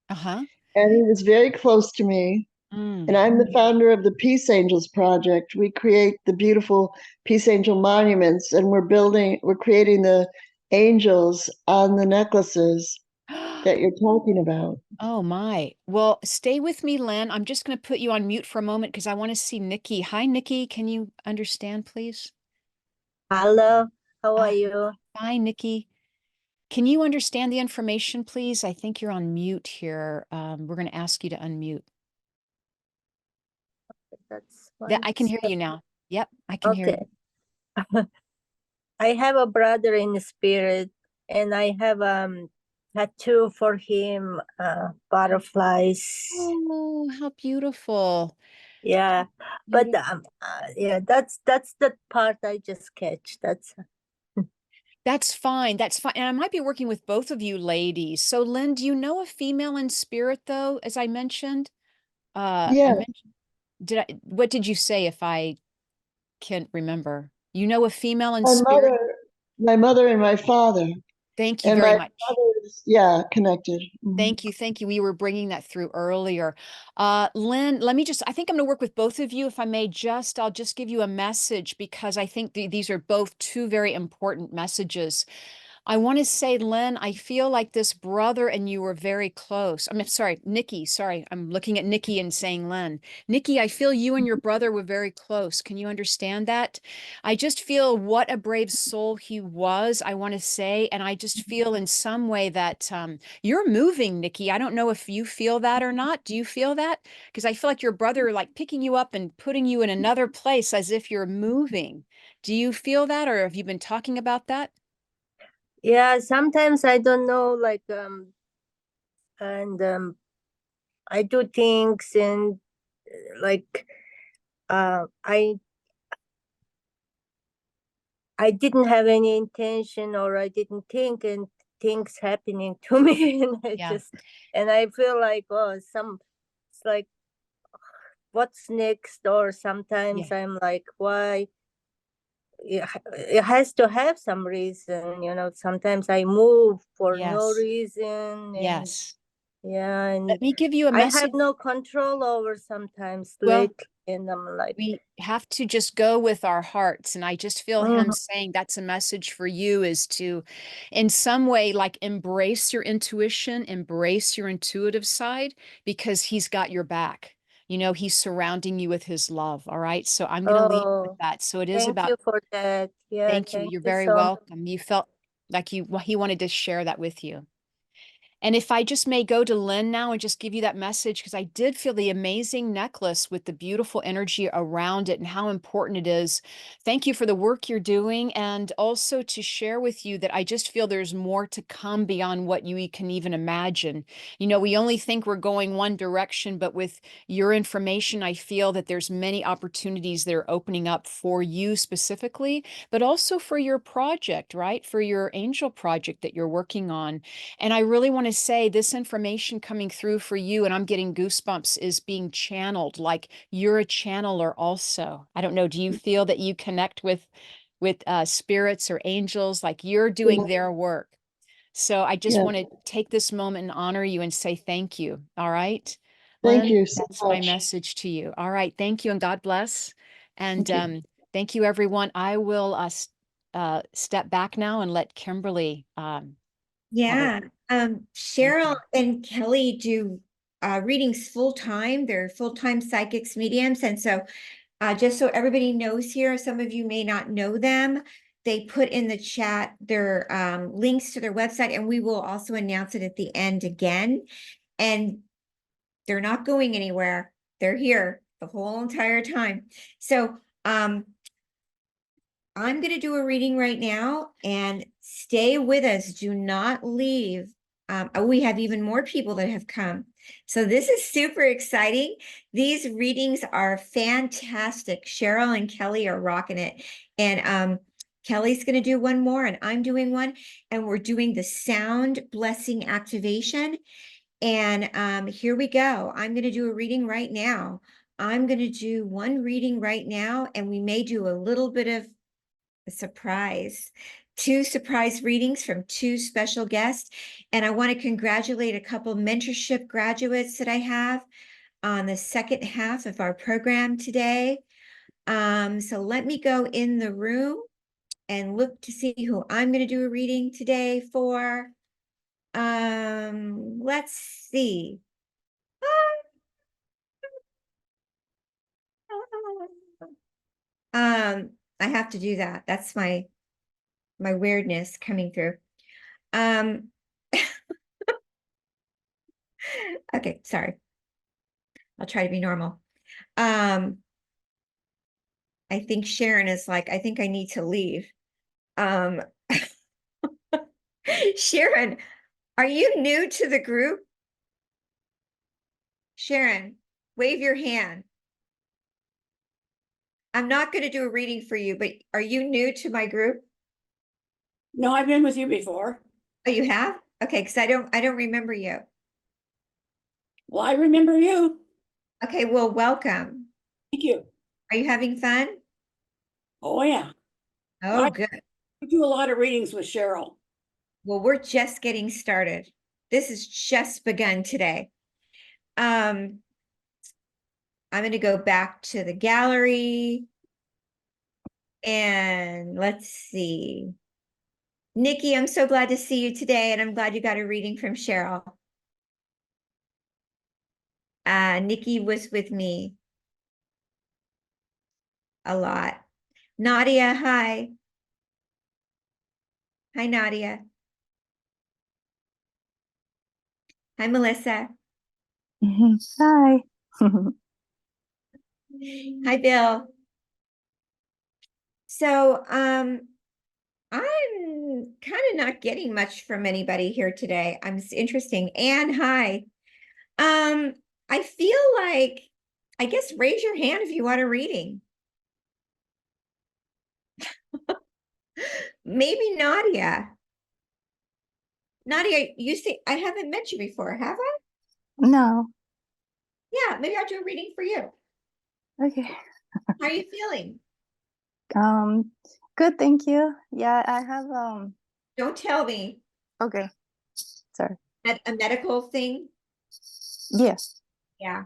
Uh-huh. and he was very close to me. And Mm. I'm the founder of the Peace Angels Project. We create the beautiful Peace Angel monuments, and we're creating the angels on the necklaces that you're talking about. Oh my. Well, stay with me, Lynn. I'm just going to put you on mute for a moment because I want to see Nikki. Hi, Nikki. Can you understand, please? Hello, how are Ah, you? Hi, Nikki. Can you understand the information, please? I think you're on mute here. We're going to ask you to unmute. That's That one I can hear you second. now. Yep, I can hear you. Okay. I have a brother in the spirit, and I have tattoo for him, butterflies. Oh, how beautiful. Yeah, but Beautiful. yeah, that's the part I just catch. That's fine. That's fine. And I might be working with both of you ladies. So, Lynn, do you know a female in spirit, though, as I mentioned? I Yeah, mentioned, what did you say if I can't remember? You know a female in my spirit? mother, my mother and my father, Thank you and very my much. father is, yeah, connected. Mhm. Thank you. Thank you. We were bringing that through earlier. Lynn, I think I'm going to work with both of you. If I may I'll just give you a message because I think these are both two very important messages. I want to say, Lynn, I feel like this brother and you were very close. I'm sorry, Nikki. Sorry, I'm looking at Nikki and saying Lynn. Nikki, I feel you and your brother were very close. Can you understand that? I just feel what a brave soul he was, I want to say. And I just feel in some way that you're moving, Nikki. I don't know if you feel that or not. Do you feel that? Because I feel like your brother like picking you up and putting you in another place as if you're moving. Do you feel that or have you been talking about that? Yeah, sometimes I don't know, like and I do things and like I didn't have any intention or I didn't think, and things happening to me and Yeah. I feel like, oh, it's like, what's next? Or sometimes Yeah. I'm like, why? It has to have some reason, sometimes I move for no Yes. reason, and Yes. yeah, Let and me give you a I have message. no control over sometimes Well, lately, and I'm like, we have to just go with our hearts. And I just feel him mhm. saying that's a message for you is to, in some way, like embrace your intuition, embrace your intuitive side, because he's got your back. He's surrounding you with his love. All right. So I'm going to leave with Oh, that. So it is thank about, you for that. Yeah, thank you. thank You're you very so much. welcome. You felt like he wanted to share that with you. And if I just may go to Lynn now and just give you that message, because I did feel the amazing necklace with the beautiful energy around it and how important it is. Thank you for the work you're doing. And also to share with you that I just feel there's more to come beyond what you can even imagine. You know, we only think we're going one direction, but with your information, I feel that there's many opportunities that are opening up for you specifically, but also for your project, right? For your angel project that you're working on. And I really want to say this information coming through for you, and I'm getting goosebumps, is being channeled like you're a channeler also. I don't know, do you feel that you connect with spirits or angels like you're doing their work? So I just Yeah. want to take this moment and honor you and say thank you. All right. Thank Lynn, you so that's my much. message to you. All right. Thank you and God bless. And Thank you. thank you, everyone. I will step back now and let Kimberly Yeah. Cheryl and Kelley do readings full time. They're full-time psychics mediums. And so just so everybody knows here, some of you may not know them. They put in the chat their links to their website, and we will also announce it at the end again. And they're not going anywhere. They're here the whole entire time. So I'm going to do a reading right now, and stay with us. Do not leave. We have even more people that have come. So this is super exciting. These readings are fantastic. Cheryl and Kelley are rocking it. And Kelley's going to do one more, and I'm doing one. And we're doing the sound blessing activation. And here we go. I'm going to do a reading right now. I'm going to do one reading right now, and we may do a little bit of a surprise. 2 surprise readings from 2 special guests. And I want to congratulate a couple mentorship graduates that I have on the second half of our program today. So let me go in the room and look to see who I'm going to do a reading today for. Let's see. I have to do that. That's my weirdness coming through. Okay, sorry. I'll try to be normal. I think Sharon is like, I think I need to leave. Sharon, are you new to the group? Sharon, wave your hand. I'm not going to do a reading for you, but are you new to my group? No, I've been with you before. Oh, you have? Okay, because I don't remember you. Well, I remember you. Okay, well, welcome. Thank you. Are you having fun? Oh, yeah. Oh, good. I do a lot of readings with Cheryl. Well, we're just getting started. This has just begun today. I'm going to go back to the gallery. And let's see. Nikki, I'm so glad to see you today, and I'm glad you got a reading from Cheryl. Nikki was with me a lot. Nadia, hi. Hi, Nadia. Hi, Melissa. Hi. Hi, Bill. So, I'm kind of not getting much from anybody here today. It's interesting. Anne, hi. I feel like, I guess raise your hand if you want a reading. Maybe Nadia. Nadia, you see, I haven't met you before, have I? No. Yeah, maybe I'll do a reading for you. Okay. How are you feeling? Good, thank you. Yeah, I have Don't tell me. Okay. Sorry. A medical thing? Yes. Yeah.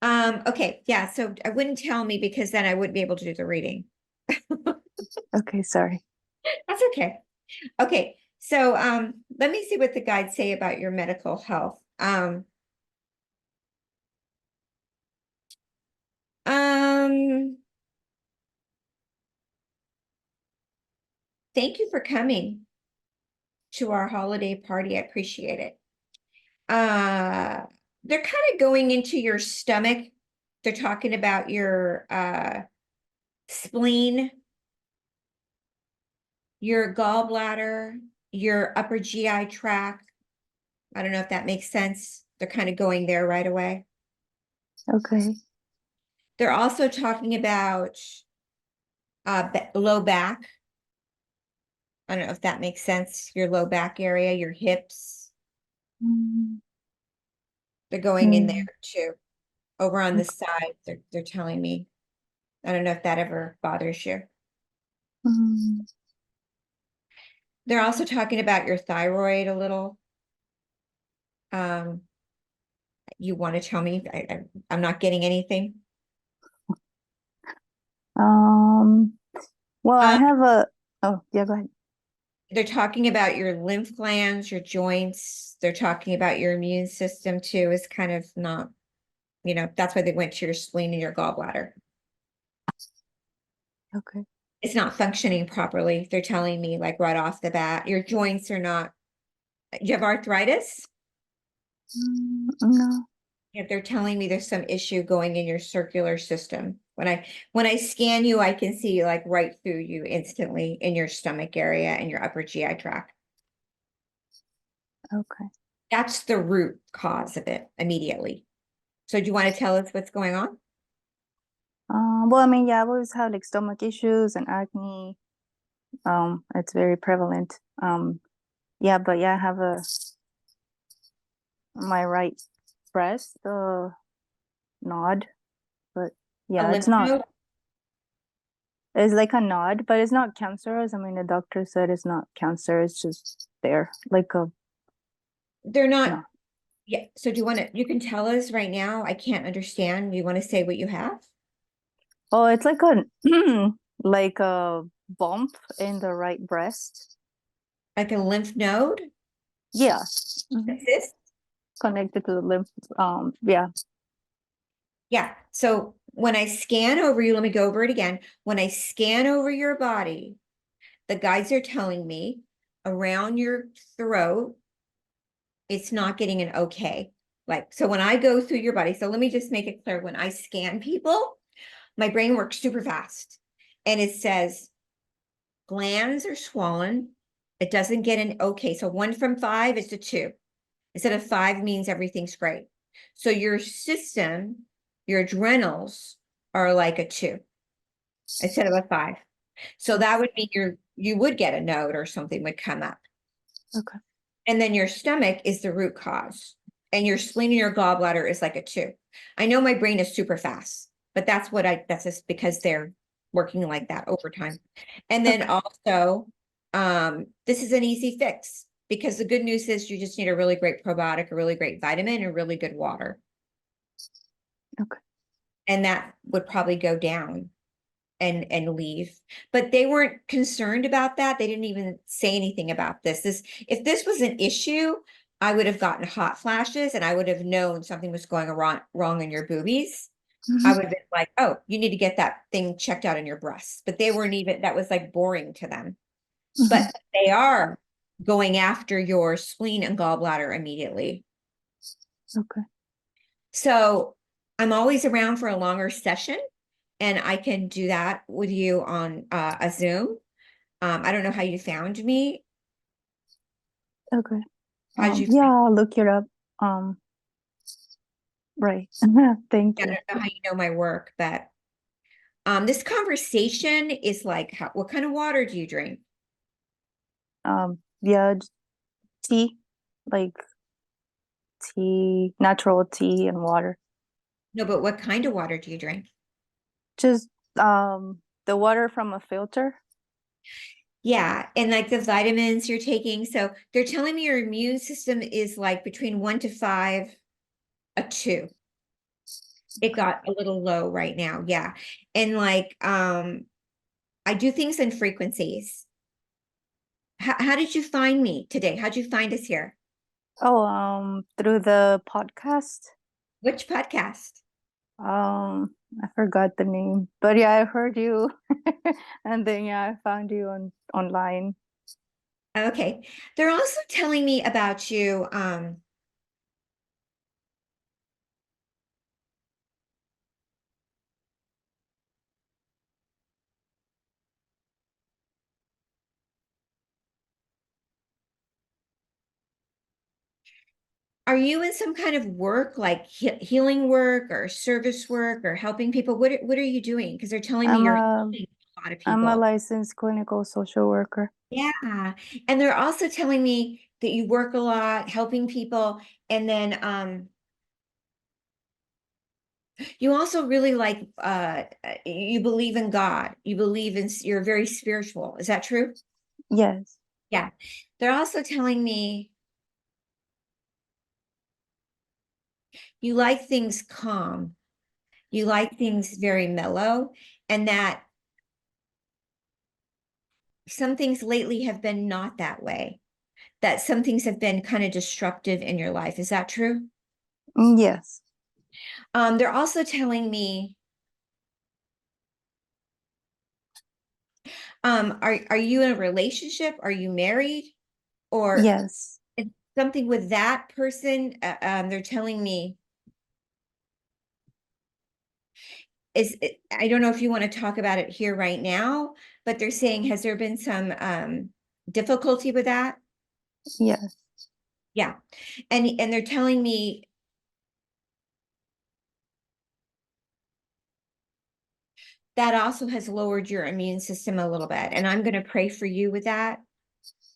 Okay, yeah, so I wouldn't tell me, because then I wouldn't be able to do the reading. Okay, sorry. That's okay. Okay, so let me see what the guides say about your medical health. Thank you for coming to our holiday party. I appreciate it. they're kind of going into your stomach. They're talking about your spleen, your gallbladder, your upper GI tract. I don't know if that makes sense. They're kind of going there right away. Okay. They're also talking about low back. I don't know if that makes sense. Your low back area, your hips. Mm, They're going in there mm, too. Over on the okay. side, they're telling me. I don't know if that ever bothers you. Mm, They're also talking about your thyroid a little. You want to tell me? I'm not getting anything. um, well, I Um, have a, oh, yeah, go ahead. They're talking about your lymph glands, your joints. They're talking about your immune system too. Is kind of not, that's why they went to your spleen and your gallbladder. Okay. It's not functioning properly. They're telling me like right off the bat, your joints are not. Do you have arthritis? No. Yeah, they're telling me there's some issue going in your circular system. When I scan you, I can see like right through you instantly in your stomach area and your upper GI tract. Okay. That's the root cause of it immediately. So do you want to tell us what's going on? Well, I mean, yeah, I've always had like stomach issues and acne. It's very prevalent. Yeah, but yeah, I have my right breast, nod, but A yeah, lymph it's not. node? It's like a nod, but it's not cancerous. I mean, the doctor said it's not cancer. It's just there, like a They're not. no. Yeah. So do you want to, you can tell us right now. I can't understand. You want to say what you have? Oh, it's like a like a bump in the right breast. Like a lymph node? Yeah. A cyst? Connected to the lymph. Yeah. Yeah. So when I scan over you, let me go over it again. When I scan over your body, the guides are telling me around your throat, it's not getting an okay. Like, so when I go through your body, so let me just make it clear. When I scan people, my brain works super fast and it says glands are swollen. It doesn't get an okay. So 1 from 5 is a 2. Instead of 5 means everything's great. So your system, your adrenals are like a 2 instead of a 5. So that would be you would get a node or something would come up. Okay. And then your stomach is the root cause. And your spleen and your gallbladder is like a 2. I know my brain is super fast, but that's just because they're working like that over time. And then also, this is an easy fix because the good news is you just need a really great probiotic, a really great vitamin, and really good water. Okay. And that would probably go down and leave. But they weren't concerned about that. They didn't even say anything about this. If this was an issue, I would have gotten hot flashes and I would have known something was going wrong in your boobies. I would have been like, oh, you need to get that thing checked out in your breasts. But they weren't even, that was like boring to them. But they are going after your spleen and gallbladder immediately. Okay. So I'm always around for a longer session and I can do that with you on a Zoom. I don't know how you found me. Okay. How'd you Yeah, I'll look it up. Right. Thank I you. don't know how you know my work, but this conversation is like, what kind of water do you drink? Yeah, tea, like tea, natural tea and water. No, but what kind of water do you drink? Just the water from a filter. Yeah, and like the vitamins you're taking. So they're telling me your immune system is like between 1 to 5, a 2. It got a little low right now. Yeah. And like, I do things in frequencies. How did you find me today? How'd you find us here? Oh, through the podcast. Which podcast? I forgot the name, but yeah, I heard you, and then yeah, I found you online. Okay. They're also telling me about you. Are you in some kind of work, like healing work or service work or helping people? What are you doing? Because they're telling me you're helping a lot of I'm a people. licensed clinical social worker. Yeah. And they're also telling me that you work a lot helping people. And then you also really like you believe in God. You believe in, you're very spiritual. Is that true? Yes. Yeah. They're also telling me you like things calm. You like things very mellow, and that some things lately have been not that way. That some things have been kind of destructive in your life. Is that true? Yes. They're also telling me, are you in a relationship? Are you married? Or Yes. it's something with that person? They're telling me, I don't know if you want to talk about it here right now, but they're saying, has there been some difficulty with that? Yes. Yeah. And they're telling me that also has lowered your immune system a little bit. And I'm going to pray for you with that.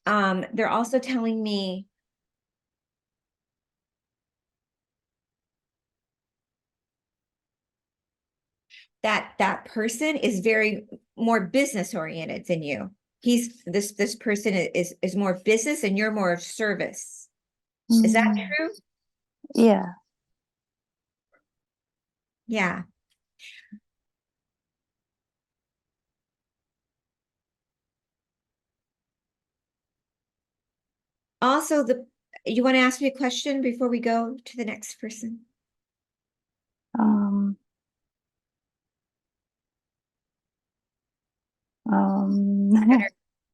They're also telling me that that person is very more business oriented than you. This person is more business and you're more of service. Is that true? Yeah. Yeah. Also, you want to ask me a question before we go to the next person? Um,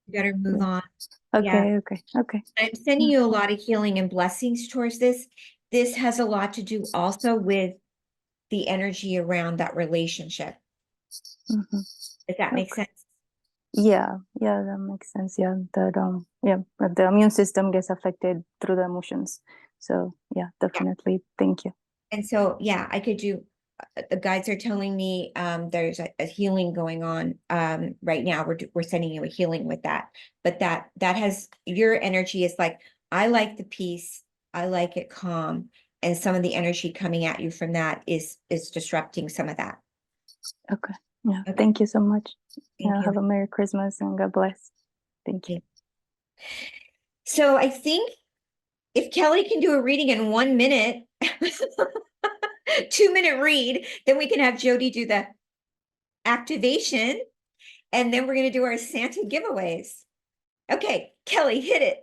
better move on. Okay, okay. I'm sending you a lot of healing and blessings towards this. This has a lot to do also with the energy around that relationship. Does that make sense? Yeah, that makes sense. Yeah, but the immune system gets affected through the emotions. So yeah, definitely. Thank you. And so, yeah, I could do, the guides are telling me there's a healing going on right now. We're sending you a healing with that. But that has, your energy is like, I like the peace. I like it calm. And some of the energy coming at you from that is disrupting some of that. Okay. Yeah. Okay. Thank you so much. Thank you. Have a Merry Christmas and God bless. Thank you. So I think if Kelley can do a reading in 1 minute, 2-minute read, then we can have Jodi do the activation, and then we're going to do our Santa giveaways. Okay, Kelley, hit it.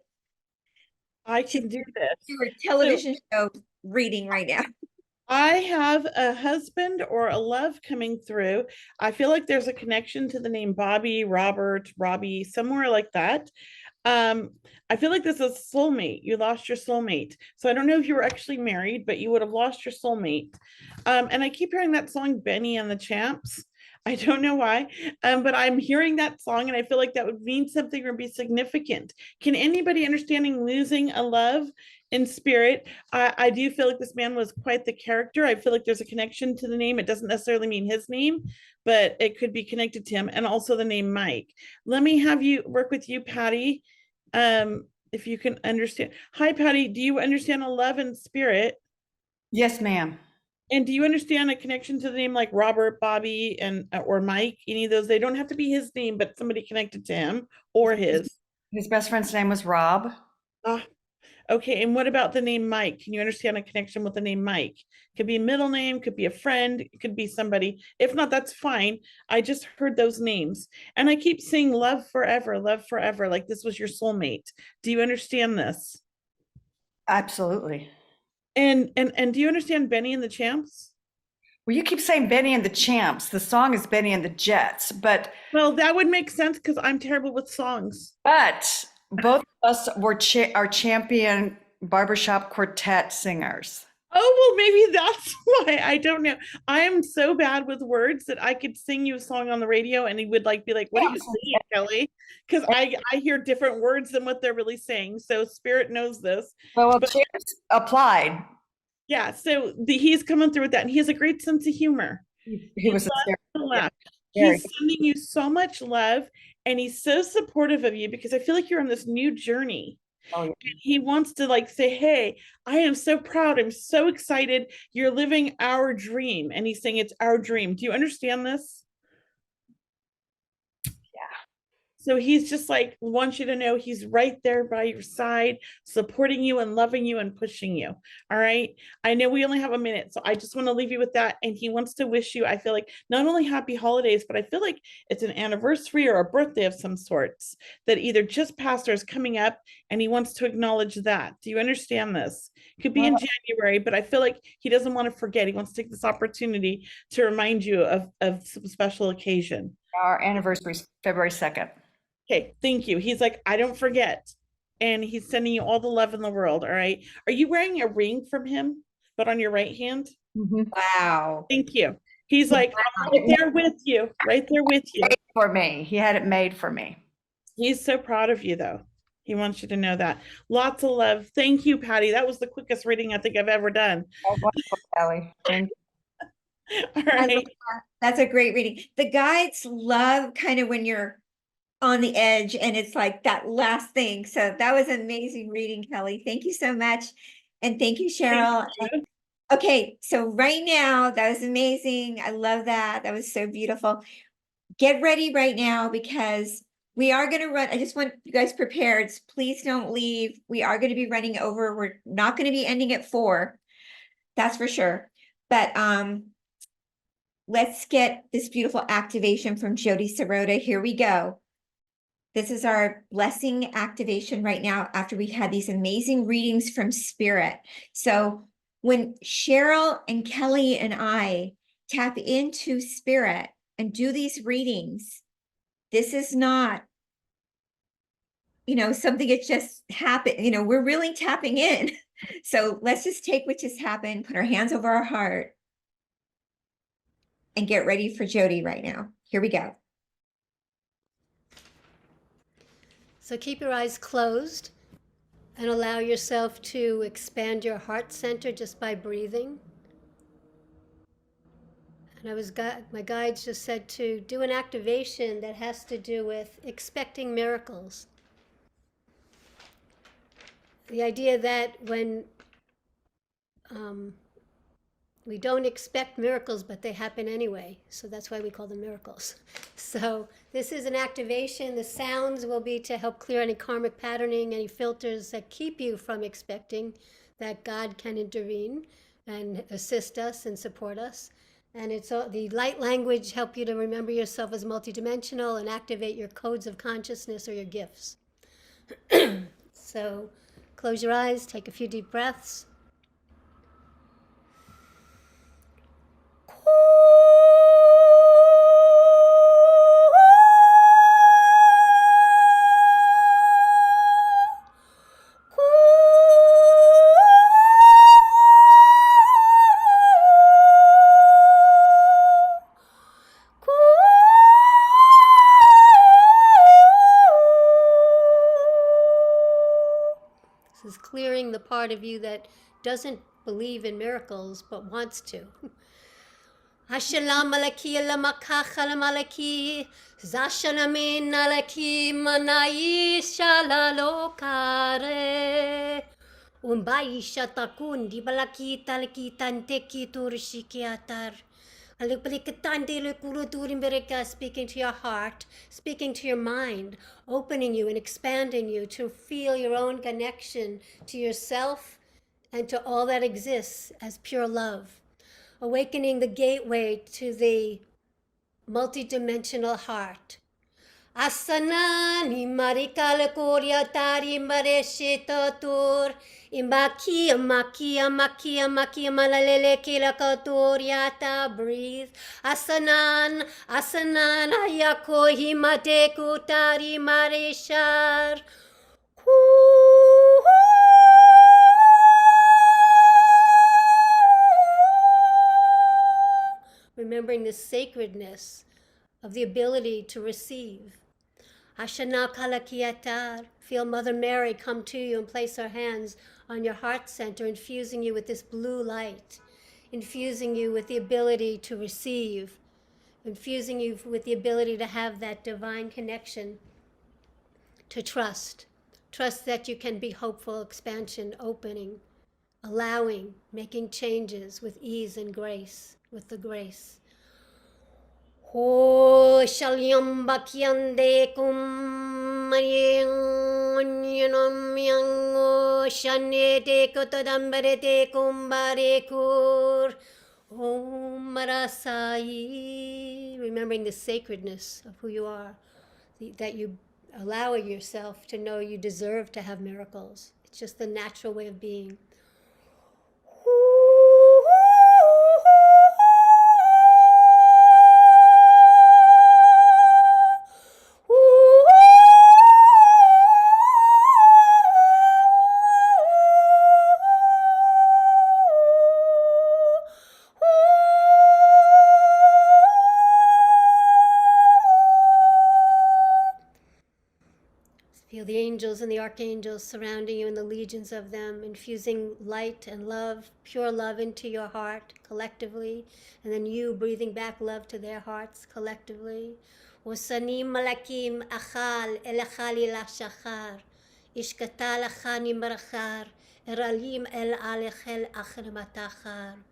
I can do this. Your television show reading right now. I have a husband or a love coming through. I feel like there's a connection to the name Bobby, Robert, Robbie, somewhere like that. I feel like this is soulmate. You lost your soulmate. So I don't know if you were actually married, but you would have lost your soulmate. And I keep hearing that song, Benny and the Champs. I don't know why, but I'm hearing that song and I feel like that would mean something or be significant. Can anybody understanding losing a love in spirit? I do feel like this man was quite the character. I feel like there's a connection to the name. It doesn't necessarily mean his name, but it could be connected to him, and also the name Mike. Let me have you work with you, Patty. If you can understand. Hi, Patty. Do you understand a love in spirit? Yes, ma'am. And do you understand a connection to the name like Robert, Bobby, and or Mike? Any of those? They don't have to be his name, but somebody connected to him or his. His best friend's name was Rob. Okay. And what about the name Mike? Can you understand a connection with the name Mike? Could be a middle name, could be a friend, it could be somebody. If not, that's fine. I just heard those names. And I keep saying love forever, like this was your soulmate. Do you understand this? Absolutely. And do you understand Benny and the Champs? Well, you keep saying Benny and the Champs. The song is Benny and the Jets, but well, that would make sense because I'm terrible with songs. But both of us were our champion barbershop quartet singers. Oh, well, maybe that's why. I don't know. I am so bad with words that I could sing you a song on the radio and he would be like, what are you saying, Kelley? Because I hear different words than what they're really saying. So Spirit knows this. Well, But cheers applied. yeah, so he's coming through with that. And he has a great sense of humor. He was loves to laugh. very He's sending you so much love and he's so supportive of you because I feel like you're on this new journey. Oh, yeah. And he wants to say, hey, I am so proud. I'm so excited. You're living our dream. And he's saying it's our dream. Do you understand this? So he's just wants you to know he's right there by your side, supporting you and loving you and pushing you. All right. I know we only have a minute, so I just want to leave you with that. And he wants to wish you, I feel like, not only happy holidays, but I feel like it's an anniversary or a birthday of some sorts that either just passed or is coming up. And he wants to acknowledge that. Do you understand this? It could be in January, but I feel like he doesn't want to forget. He wants to take this opportunity to remind you of some special occasion. Our anniversary is February 2nd. Okay, thank you. He's like, I don't forget. And he's sending you all the love in the world. All right. Are you wearing a ring from him, but on your right hand? Wow. Thank you. He's like, I'm right there with you, right there with you. Made for me. He had it made for me. He's so proud of you, though. He wants you to know that. Lots of love. Thank you, Patty. That was the quickest reading I think I've ever done. Oh, wonderful, Kelley. Thank you. All right. That's a great reading. The guides love kind of when you're on the edge and it's like that last thing. So that was an amazing reading, Kelley. Thank you so much. And thank you, Cheryl. Thank you. Okay, so right now, that was amazing. I love that. That was so beautiful. Get ready right now because we are going to run. I just want you guys prepared. Please don't leave. We are going to be running over. We're not going to be ending at 4. That's for sure. But let's get this beautiful activation from Jodi Sirota. Here we go. This is our blessing activation right now after we had these amazing readings from Spirit. So when Cheryl and Kelley and I tap into Spirit and do these readings, this is not, something that just happened. We're really tapping in. So let's just take what just happened, put our hands over our heart, and get ready for Jodi right now. Here we go. So keep your eyes closed and allow yourself to expand your heart center just by breathing. And my guides just said to do an activation that has to do with expecting miracles. The idea that when we don't expect miracles, but they happen anyway. So that's why we call them miracles. So this is an activation. The sounds will be to help clear any karmic patterning, any filters that keep you from expecting that God can intervene and assist us and support us. And it's the light language help you to remember yourself as multidimensional and activate your codes of consciousness or your gifts. So close your eyes, take a few deep breaths. This is clearing the part of you that doesn't believe in miracles but wants to. Ashalam alaki alamakachal malaki zashalamin alaki manai shalalokare umbaisha takun di balaki talaki tanteki turishikiatar speaking to your heart, speaking to your mind, opening you and expanding you to feel your own connection to yourself and to all that exists as pure love. Awakening the gateway to the multidimensional heart. Asanani marikala koria tari mareshita tur imakia makia makia makia malalele kila katoriata. Breathe. Asanan ayako himate kutari mareshar. remembering the sacredness of the ability to receive. Ashana Kalakiatar, feel Mother Mary come to you and place her hands on your heart center, infusing you with this blue light, infusing you with the ability to receive, infusing you with the ability to have that divine connection, to trust. Trust that you can be hopeful, expansion, opening, allowing, making changes with ease and grace, with the grace. Ho shalyam bakyande kum yanam yango shanete kotodambare kumbare kur. Om Marasai, remembering the sacredness of who you are, that you allow yourself to know you deserve to have miracles. It's just the natural way of being. Feel the angels and the archangels surrounding you and the legions of them, infusing light and love, pure love into your heart collectively, and then you breathing back love to their hearts collectively. Wasanim malakim achal elachali lashachar, ishkata lachani marachar, eralim el alechel achrematachar.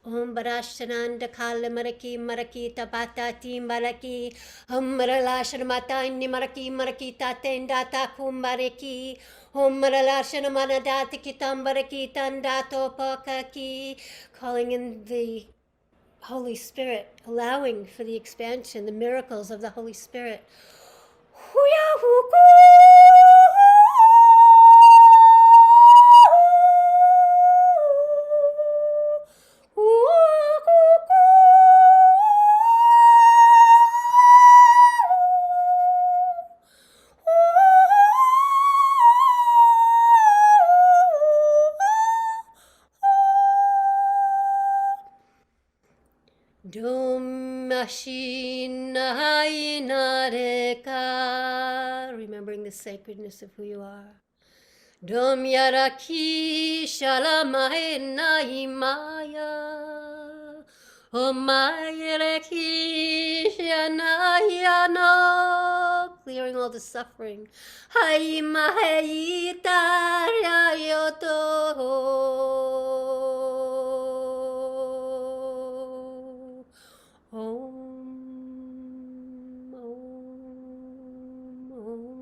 Om Barashananda Kala Maraki Maraki Tabata Tim Baraki Maralashramata Inni Maraki Maraki Tatendata Kumbareki Om Maralashramanadati Kitambaraki Tandato Pakaki, calling in the Holy Spirit, allowing for the expansion, the miracles of the Holy Spirit. Remembering the sacredness of who you are. Dom yaraki shalamaina imaya. Omayaraki shanayano. Clearing all the suffering. Haimahayita yayoto. Om, Om, Om.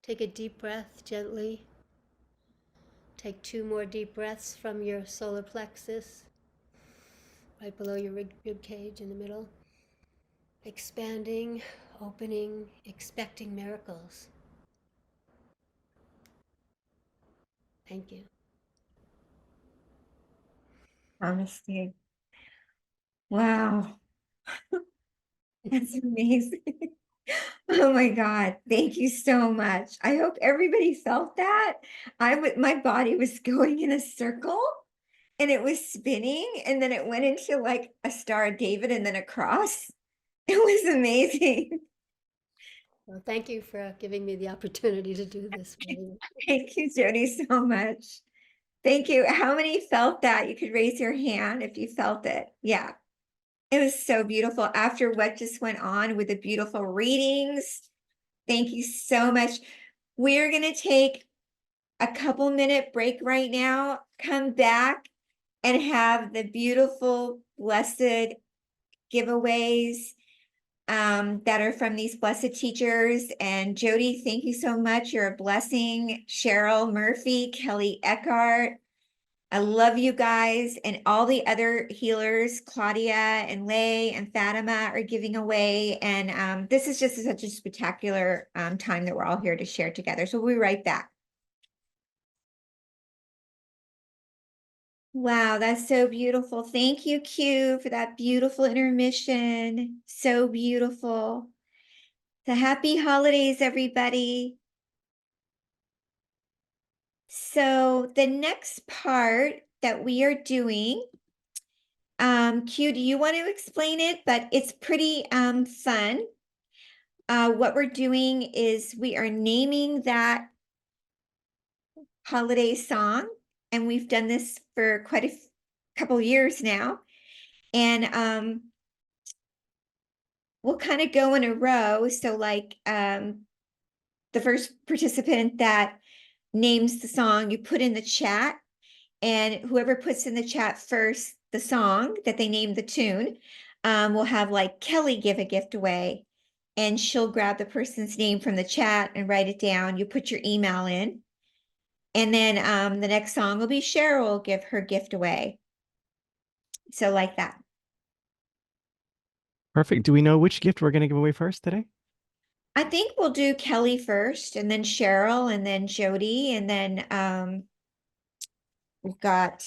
Take a deep breath gently. Take 2 more deep breaths from your solar plexus, right below your rib cage in the middle. Expanding, opening, expecting miracles. Thank you. Namaste. Wow. That's amazing. Oh my God. Thank you so much. I hope everybody felt that. My body was going in a circle and it was spinning and then it went into like a Star of David and then a cross. It was amazing. Well, thank you for giving me the opportunity to do this. Thank you, Jodi, so much. Thank you. How many felt that? You could raise your hand if you felt it. Yeah. It was so beautiful after what just went on with the beautiful readings. Thank you so much. We're going to take a couple minute break right now, come back and have the beautiful, blessed giveaways that are from these blessed teachers. And Jodi, thank you so much. You're a blessing. Cheryl Murphy, Kelley Eckhardt. I love you guys, and all the other healers, Claudia and Lay and Fatima, are giving away. And this is just such a spectacular time that we're all here to share together. So we'll be right back. Wow, that's so beautiful. Thank you, Q, for that beautiful intermission. So beautiful. So happy holidays, everybody. So the next part that we are doing, Q, do you want to explain it? But it's pretty fun. What we're doing is we are naming that holiday song, and we've done this for quite a couple years now. And we'll kind of go in a row. So like the first participant that names the song, you put in the chat, and whoever puts in the chat first the song that they named the tune, will have like Kelley give a gift away, and she'll grab the person's name from the chat and write it down. You put your email in, and then the next song will be Cheryl will give her gift away. So like that. Perfect. Do we know which gift we're going to give away first today? I think we'll do Kelley first, and then Cheryl, and then Jodi, and then we've got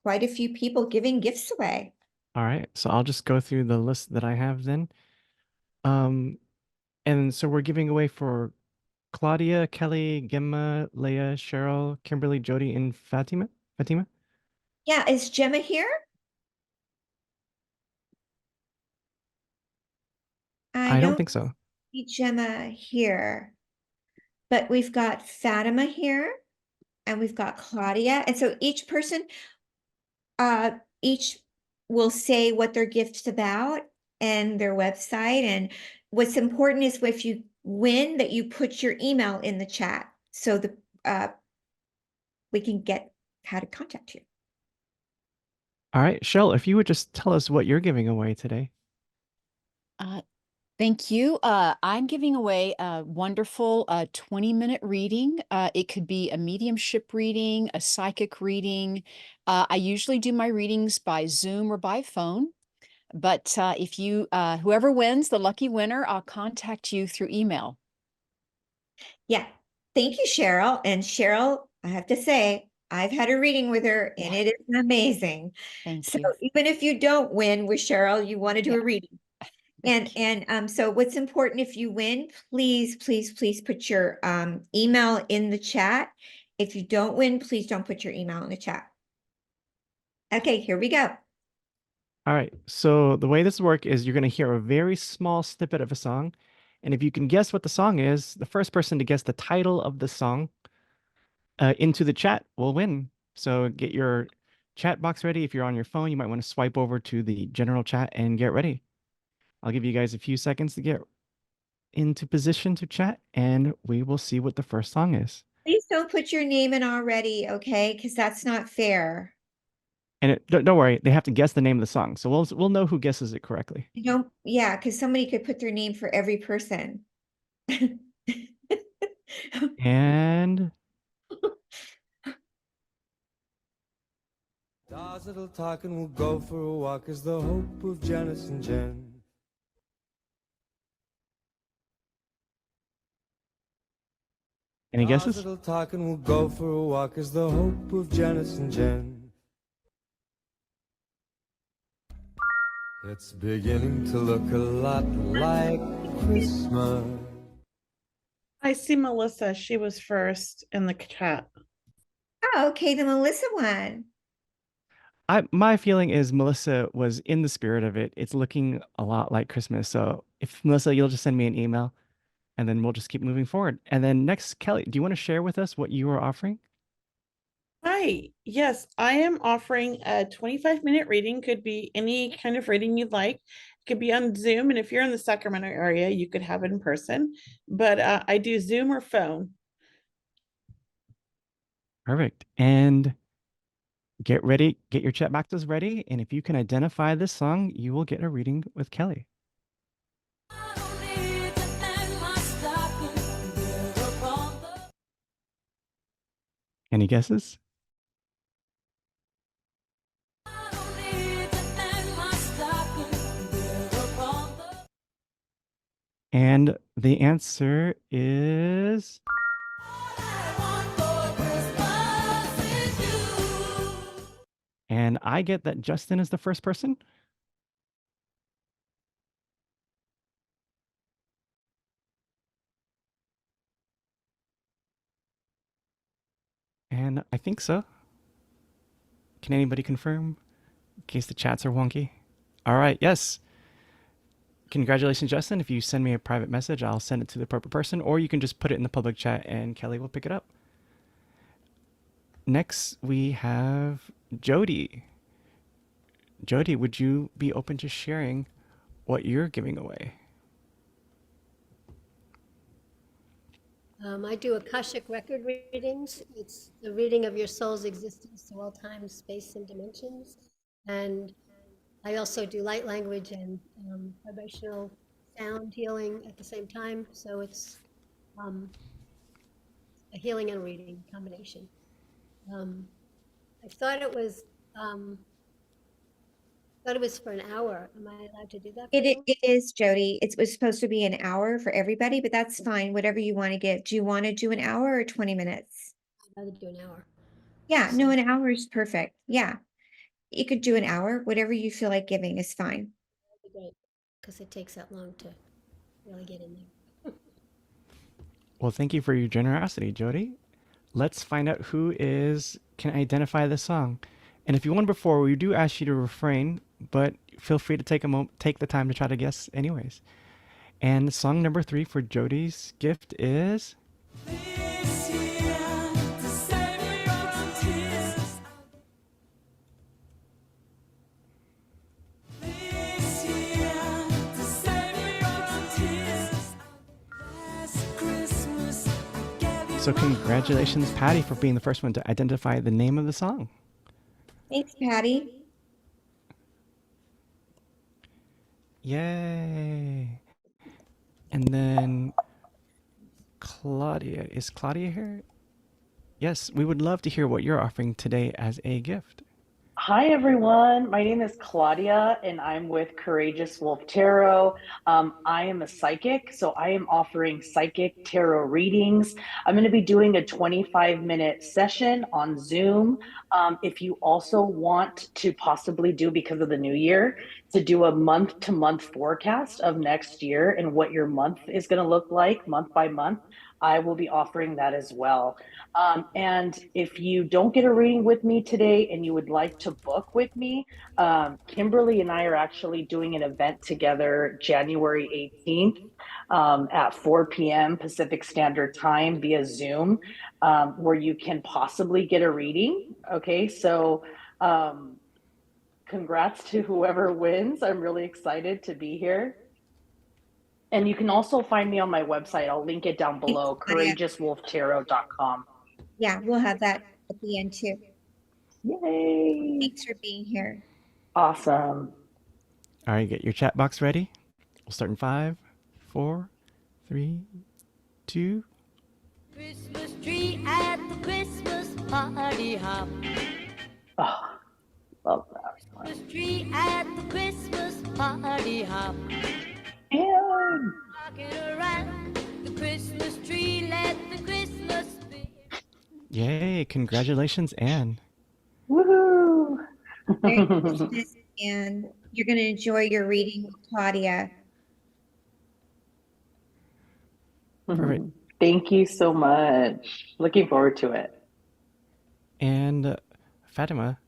quite a few people giving gifts away. All right. So I'll just go through the list that I have then. And so we're giving away for Claudia, Kelley, Gemma, Leah, Cheryl, Kimberly, Jodi, and Fatima. Fatima? Yeah, is Gemma here? I don't think so. See Gemma here, but we've got Fatima here, and we've got Claudia. And so each person, each will say what their gift's about and their website. And what's important is if you win, that you put your email in the chat so the we can get how to contact you. All right, Cheryl, if you would just tell us what you're giving away today. Thank you. I'm giving away a wonderful 20-minute reading. It could be a mediumship reading, a psychic reading. I usually do my readings by Zoom or by phone. But if you, whoever wins, the lucky winner, I'll contact you through email. Yeah. Thank you, Cheryl. And Cheryl, I have to say, I've had a reading with her, and it is amazing. Thank you. you. Even if you don't win with Cheryl, you want to do a reading. And so what's important if you win, please, please, please put your email in the chat. If you don't win, please don't put your email in the chat. Okay, here we go. All right, so the way this works is you're going to hear a very small snippet of a song. And if you can guess what the song is, the first person to guess the title of the song into the chat will win. So get your chat box ready. If you're on your phone, you might want to swipe over to the general chat and get ready. I'll give you guys a few seconds to get into position to chat, and we will see what the first song is. Please don't put your name in already, okay? Because that's not fair. And don't worry, they have to guess the name of the song. So we'll know who guesses it correctly. You don't, yeah, because somebody could put their name for every person. And Stars that'll talk and we'll go for a walk is the hope of Janice and Jen. Any guesses? Stars that'll talk and we'll go for a walk is the hope of Janice and Jen. It's beginning to look a lot like Christmas. I see Melissa. She was first in the chat. Oh, okay, the Melissa one. My feeling is Melissa was in the spirit of it. It's looking a lot like Christmas. So if Melissa, you'll just send me an email, and then we'll just keep moving forward. And then next, Kelley, do you want to share with us what you are offering? Hi, yes, I am offering a 25-minute reading. Could be any kind of reading you'd like. It could be on Zoom, and if you're in the Sacramento area, you could have it in person. But I do Zoom or phone. Perfect. And get ready, get your chat boxes ready. And if you can identify this song, you will get a reading with Kelley. Any guesses? And the answer is... And I get that Justin is the first person. And I think so. Can anybody confirm? In case the chats are wonky. All right, yes. Congratulations, Justin. If you send me a private message, I'll send it to the appropriate person, or you can just put it in the public chat and Kelley will pick it up. Next, we have Jodi. Jodi, would you be open to sharing what you're giving away? I do Akashic record readings. It's the reading of your soul's existence through all time, space, and dimensions. And I also do light language and vibrational sound healing at the same time. So it's a healing and reading combination. I thought it was for an hour. Am I allowed to do that? It is, Jodi. It was supposed to be an hour for everybody, but that's fine. Whatever you want to give. Do you want to do an hour or 20 minutes? I'd rather do an hour. Yeah, no, an hour is perfect. Yeah. You could do an hour. Whatever you feel like giving is fine. That'd be great, because it takes that long to really get in there. Well, thank you for your generosity, Jodi. Let's find out who can identify the song. And if you won before, we do ask you to refrain, but feel free to take the time to try to guess anyways. And song number 3 for Jodi's gift is So congratulations, Patty, for being the first one to identify the name of the song. Thanks, Patty. Yay. And then Claudia. Is Claudia here? Yes, we would love to hear what you're offering today as a gift. Hi, everyone. My name is Claudia, and I'm with Courageous Wolf Tarot. I am a psychic, so I am offering psychic tarot readings. I'm going to be doing a 25-minute session on Zoom. If you also want to possibly do, because of the new year, to do a month-to-month forecast of next year and what your month is going to look like month by month, I will be offering that as well. And if you don't get a reading with me today and you would like to book with me, Kimberly and I are actually doing an event together January 18th at 4 p.m. Pacific Standard Time via Zoom, where you can possibly get a reading. Okay, so congrats to whoever wins. I'm really excited to be here. And you can also find me on my website. I'll link it down below, courageouswolftarot.com. Yeah, we'll have that at the end too. Yay. Thanks for being here. Awesome. All right, get your chat box ready. We'll start in 5, 4, 3, 2. Christmas tree at the Christmas party hop. Oh, love that. Christmas tree at the Christmas party hop. And Rocking around the Christmas tree, let the Christmas be. Yay, congratulations, Anne. Woohoo! Merry Christmas, and you're going to enjoy your reading with Claudia. Perfect. Thank you so much. Looking forward to it. And Fatima,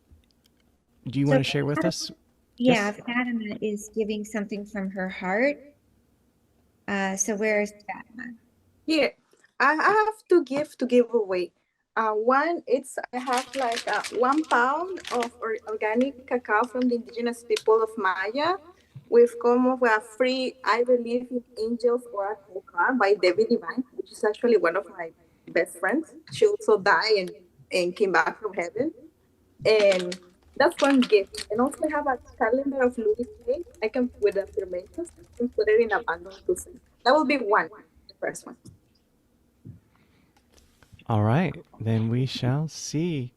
do you want to share with us? Yeah, Yes. Fatima is giving something from her heart. So where is Fatima? Yeah, I have two gifts to give away. One, I have like 1 pound of organic cacao from the indigenous people of Maya. We've come up with a free I Believe in Angels Oracle card by Debbie Divine, which is actually one of my best friends. She also died and came back from heaven. And that's one gift. And also I have a calendar of Louis Hay. I can, with affirmations, I can put it in a bundle to send. That will be one, the first one. All right, then we shall see.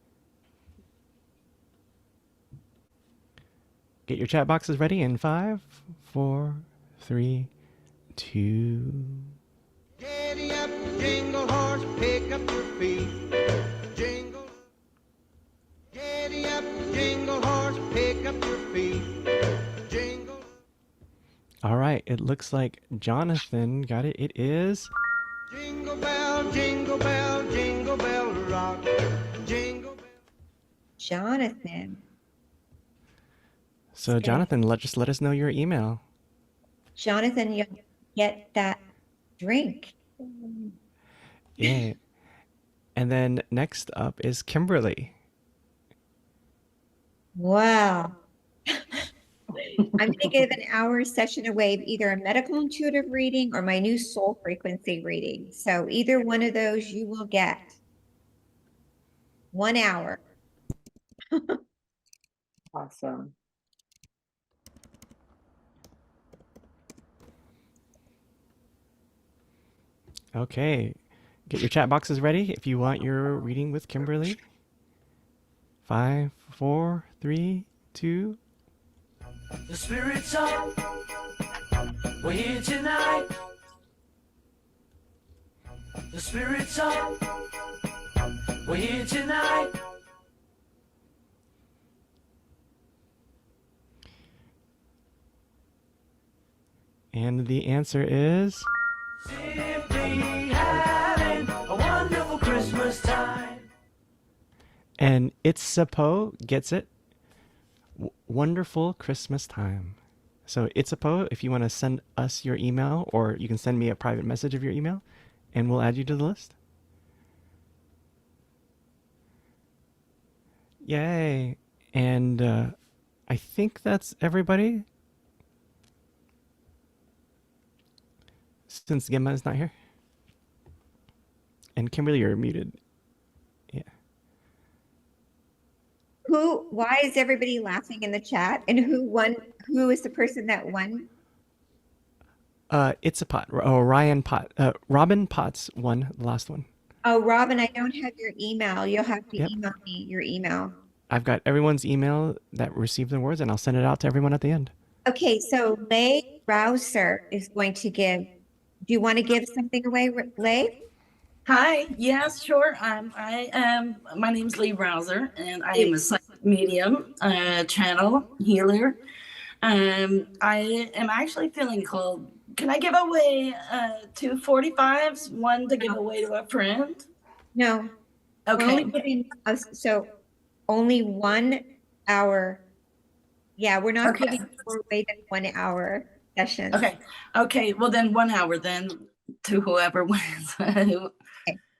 Get your chat boxes ready in 5, 4, 3, 2. Giddy up, jingle horse, pick up your feet. Jingle. Giddy up, jingle horse, pick up your feet. Jingle. All right, it looks like Jonathan got it. It is Jingle bell, jingle bell, jingle bell rock. Jingle Jonathan. So Jonathan, just let us know your email. Jonathan, you'll get that drink. Yeah. And then next up is Kimberly. Wow. I'm going to give an hour session away of either a medical intuitive reading or my new soul frequency reading. So either one of those you will get 1 hour. Awesome. Okay. Get your chat boxes ready if you want your reading with Kimberly. 5, 4, 3, 2. The spirit's up. We're here tonight. The spirit's up. We're here tonight. And the answer is Simply having a wonderful Christmas time. and It's Sapo gets it. Wonderful Christmas time. So It's Sapo, if you want to send us your email, or you can send me a private message of your email, and we'll add you to the list. Yay. And I think that's everybody. Since Gemma is not here. And Kimberly, you're muted. Yeah. Why is everybody laughing in the chat? And who won? Who is the person that won? It's a pot. Oh, Ryan Pot. Robin Potts won the last one. Oh, Robin, I don't have your email. You'll have to Yep. email me your email. I've got everyone's email that received the awards, and I'll send it out to everyone at the end. Okay, so Leigh Rouser is going to give. Do you want to give something away, Leigh? Hi, yes, sure. I am, my name's Lee Rouser, and I am a psychic medium, channel healer. I am actually feeling called. Can I give away 2 45s? One to give away to a friend? No. We're Okay. only giving us, so only 1 hour. Yeah, we're not Okay. giving away than 1 hour sessions. Okay. Okay. Well, then 1 hour then to whoever wins.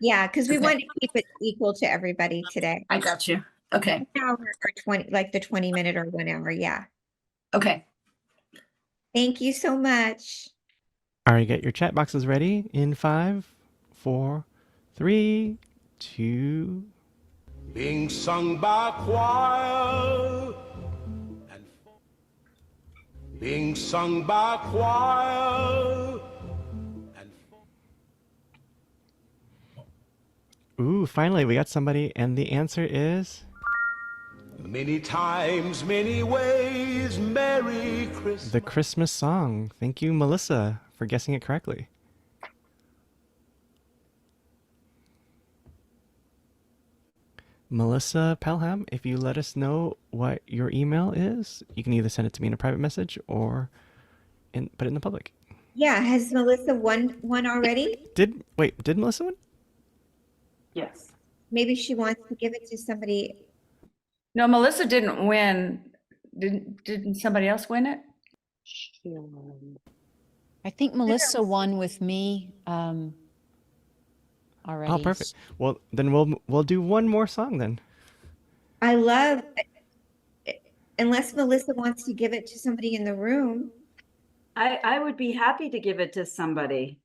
Yeah, because we Okay. want to keep it equal to everybody today. I got you. Okay. 1 hour or 20, like the 20-minute or 1 hour. Yeah. Okay. Thank you so much. All right, get your chat boxes ready in 5, 4, 3, 2. Being sung by a choir and being sung by a choir. Ooh, finally, we got somebody, and the answer is Many times, many ways, Merry Christmas. The Christmas Song. Thank you, Melissa, for guessing it correctly. Melissa Pelham, if you let us know what your email is, you can either send it to me in a private message or put it in the public. Yeah, has Melissa won already? Did Melissa win? Yes. Maybe she wants to give it to somebody. No, Melissa didn't win. Didn't somebody else win it? I think Melissa won with me already. Oh, perfect. Well, then we'll do one more song then. I love, unless Melissa wants to give it to somebody in the room. I would be happy to give it to somebody.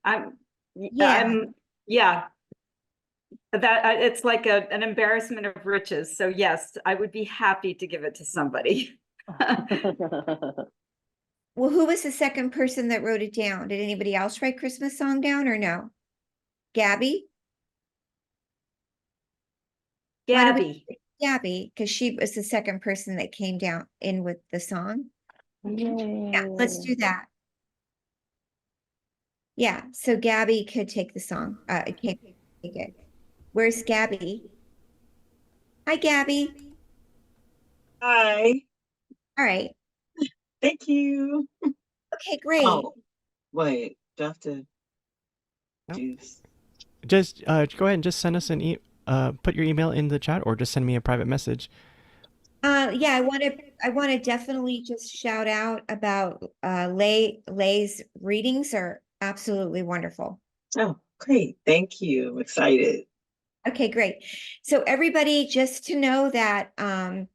It's like an embarrassment of riches. So yes, I would be happy to give it to somebody. Well, who was the second person that wrote it down? Did anybody else write Christmas song down or no? Gabby? Gabby. Gabby, because she was the second person that came down in with the song. Yeah, let's do that. Yeah, so Gabby could take the song. Take it. Where's Gabby? Hi, Gabby. Hi. All right. Thank you. Okay, great. Oh, wait, do I have to Just go ahead and just send us put your email in the chat, or just send me a private message. Yeah, I want to definitely just shout out about Lay's readings are absolutely wonderful. Oh, great. Thank you. Excited. Okay, great. So everybody, just to know that I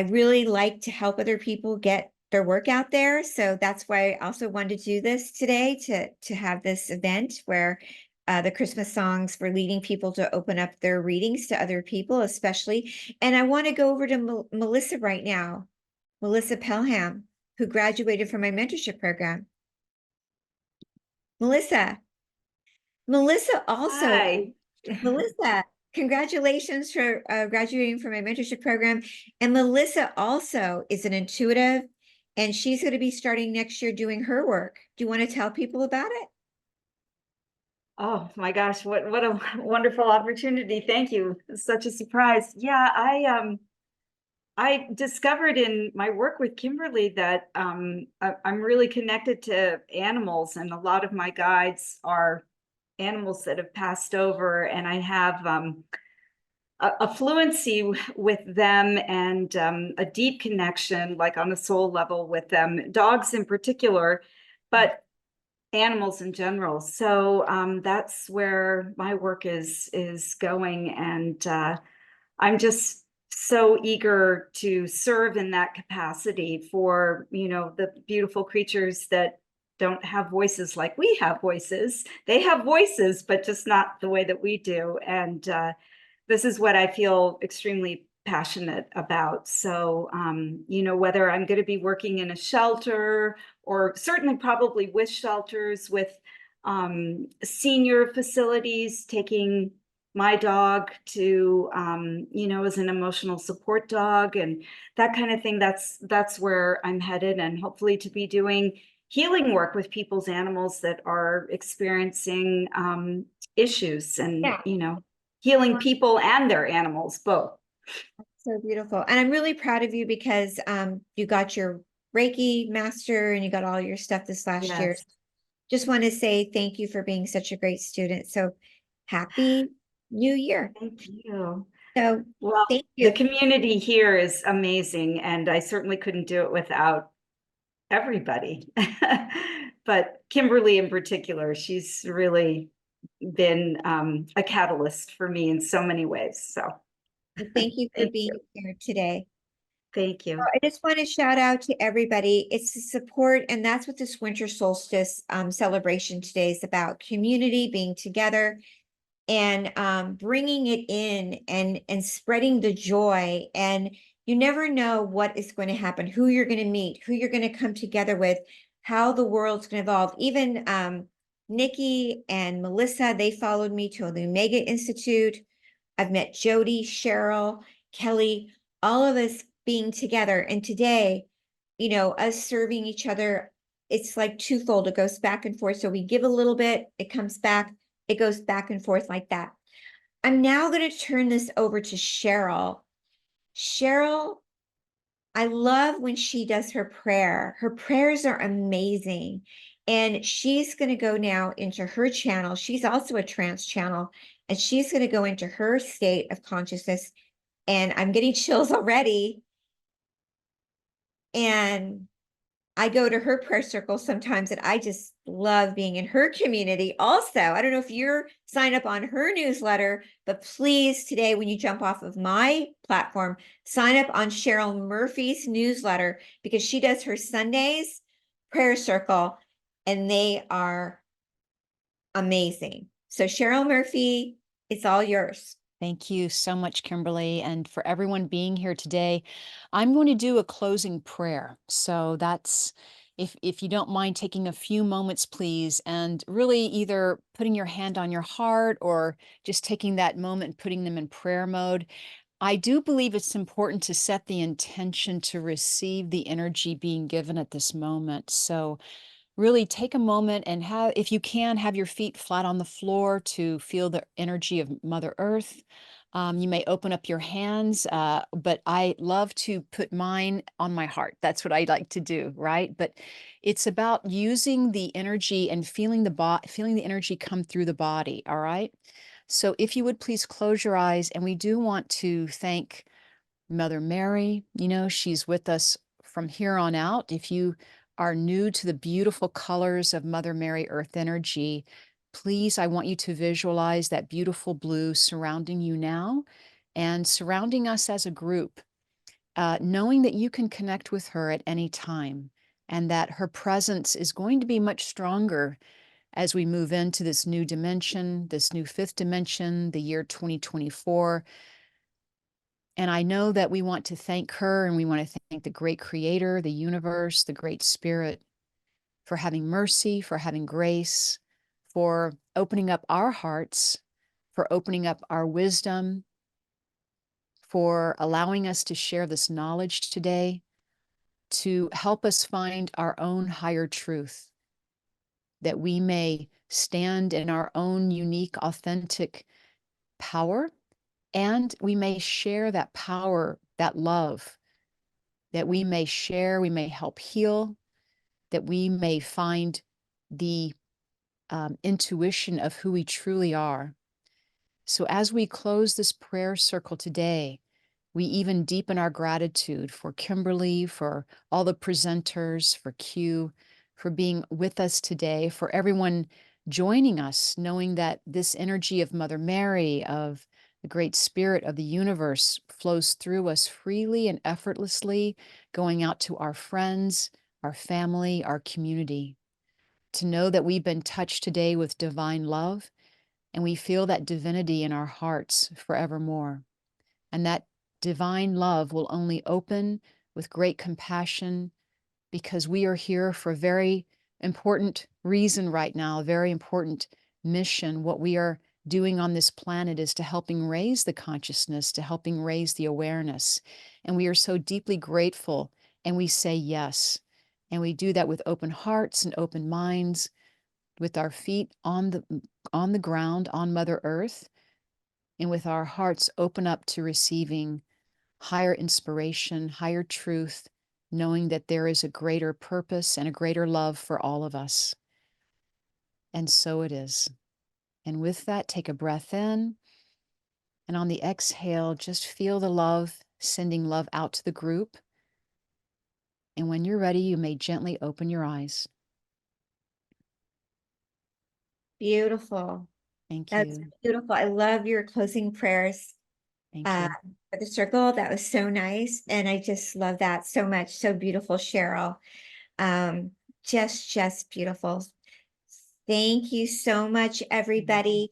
really like to help other people get their work out there. So that's why I also wanted to do this today to have this event where the Christmas songs for leading people to open up their readings to other people, especially. And I want to go over to Melissa right now, Melissa Pelham, who graduated from my mentorship program. Melissa also, Hi. Melissa, congratulations for graduating from my mentorship program. And Melissa also is an intuitive, and she's going to be starting next year doing her work. Do you want to tell people about it? Oh my gosh, what a wonderful opportunity. Thank you. It's such a surprise. Yeah, I discovered in my work with Kimberly that I'm really connected to animals, and a lot of my guides are animals that have passed over, and I have a fluency with them and a deep connection, like on a soul level with them, dogs in particular, but animals in general. So that's where my work is going, and I'm just so eager to serve in that capacity for, the beautiful creatures that don't have voices like we have voices. They have voices, but just not the way that we do. And this is what I feel extremely passionate about. So, whether I'm going to be working in a shelter or certainly probably with shelters, with senior facilities, taking my dog to, as an emotional support dog and that kind of thing, that's where I'm headed, and hopefully to be doing healing work with people's animals that are experiencing issues and, healing people and their animals both. So beautiful. And I'm really proud of you because you got your Reiki master and you got all your stuff this last year. Yes. Just want to say thank you for being such a great student. So happy New Year. Thank you. So well, thank you. The community here is amazing, and I certainly couldn't do it without everybody. But Kimberly in particular, she's really been a catalyst for me in so many ways. So thank you for being here today. Thank you. I just want to shout out to everybody. It's the support, and that's what this winter solstice celebration today is about: community, being together, and bringing it in and spreading the joy. And you never know what is going to happen, who you're going to meet, who you're going to come together with, how the world's going to evolve. Even Nikki and Melissa, they followed me to the Omega Institute. I've met Jodi, Cheryl, Kelley, all of us being together. And today, us serving each other, it's like twofold. It goes back and forth. So we give a little bit, it comes back, it goes back and forth like that. I'm now going to turn this over to Cheryl. Cheryl, I love when she does her prayer. Her prayers are amazing. And she's going to go now into her channel. She's also a trance channel, and she's going to go into her state of consciousness. And I'm getting chills already. And I go to her prayer circle sometimes, and I just love being in her community also. I don't know if you're signed up on her newsletter, but please today, when you jump off of my platform, sign up on Cheryl Murphy's newsletter, because she does her Sundays prayer circle, and they are amazing. So Cheryl Murphy, it's all yours. Thank you so much, Kimberly, and for everyone being here today. I'm going to do a closing prayer. So that's, if you don't mind taking a few moments, please, and really either putting your hand on your heart or just taking that moment and putting them in prayer mode. I do believe it's important to set the intention to receive the energy being given at this moment. So really take a moment and have, if you can, have your feet flat on the floor to feel the energy of Mother Earth. You may open up your hands, but I love to put mine on my heart. That's what I like to do, right? But it's about using the energy and feeling the energy come through the body, all right? So if you would please close your eyes, and we do want to thank Mother Mary, you know, she's with us from here on out. If you are new to the beautiful colors of Mother Mary Earth energy, please, I want you to visualize that beautiful blue surrounding you now and surrounding us as a group, knowing that you can connect with her at any time and that her presence is going to be much stronger as we move into this new dimension, this new fifth dimension, the year 2024. And I know that we want to thank her and we want to thank the great creator, the universe, the great spirit for having mercy, for having grace, for opening up our hearts, for opening up our wisdom, for allowing us to share this knowledge today, to help us find our own higher truth, that we may stand in our own unique, authentic power, and we may share that power, that love, that we may share, we may help heal, that we may find the intuition of who we truly are. So as we close this prayer circle today, we even deepen our gratitude for Kimberly, for all the presenters, for Q, for being with us today, for everyone joining us, knowing that this energy of Mother Mary, of the great spirit of the universe, flows through us freely and effortlessly, going out to our friends, our family, our community. To know that we've been touched today with divine love, and we feel that divinity in our hearts forevermore. And that divine love will only open with great compassion, because we are here for a very important reason right now, a very important mission. What we are doing on this planet is to helping raise the consciousness, to helping raise the awareness. And we are so deeply grateful, and we say yes. And we do that with open hearts and open minds, with our feet on the ground, on Mother Earth, and with our hearts open up to receiving higher inspiration, higher truth, knowing that there is a greater purpose and a greater love for all of us. And so it is. And with that, take a breath in. And on the exhale, just feel the love, sending love out to the group. And when you're ready, you may gently open your eyes. Beautiful. Thank That's you. beautiful. I love your closing prayers Thank you. for the circle. That was so nice. And I just love that so much. So beautiful, Cheryl. Just beautiful. Thank you so much, everybody,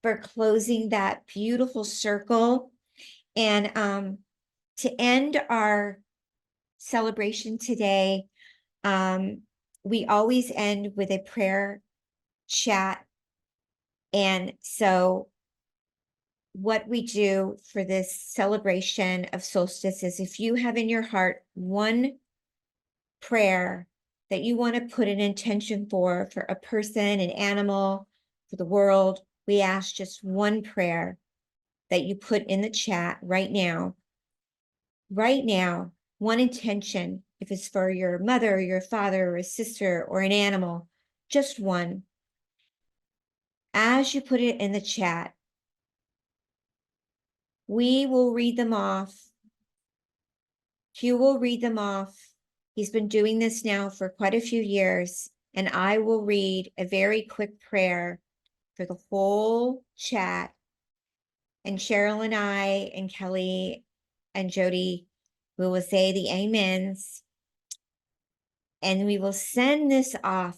for closing that beautiful circle. And to end our celebration today, we always end with a prayer chat. And so what we do for this celebration of solstice is, if you have in your heart one prayer that you want to put an intention for a person, an animal, for the world, we ask just one prayer that you put in the chat right now, one intention. If it's for your mother or your father or a sister or an animal, just one. As you put it in the chat, we will read them off. Hugh will read them off. He's been doing this now for quite a few years, and I will read a very quick prayer for the whole chat. And Cheryl and I and Kelley and Jodi, we will say the amens, and we will send this off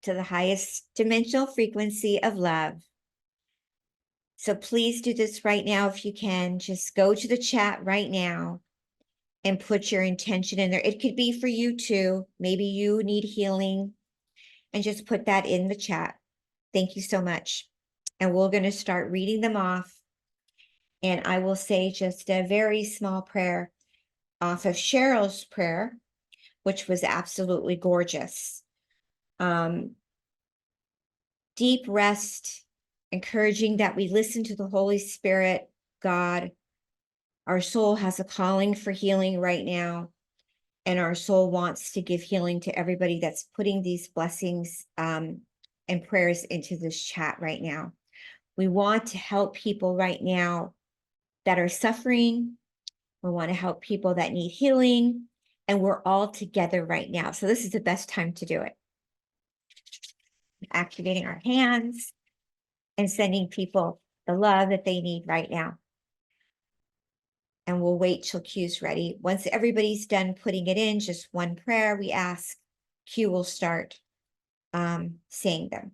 to the highest dimensional frequency of love. So please do this right now if you can. Just go to the chat right now and put your intention in there. It could be for you too. Maybe you need healing, and just put that in the chat. Thank you so much. And we're going to start reading them off. And I will say just a very small prayer off of Cheryl's prayer, which was absolutely gorgeous. Deep rest, encouraging that we listen to the Holy Spirit, God. Our soul has a calling for healing right now, and our soul wants to give healing to everybody that's putting these blessings and prayers into this chat right now. We want to help people right now that are suffering, We want to help people that need healing, and we're all together right now. So this is the best time to do it. Activating our hands and sending people the love that they need right now. And we'll wait till Q's ready. Once everybody's done putting it in, just one prayer we ask, Q will start saying them.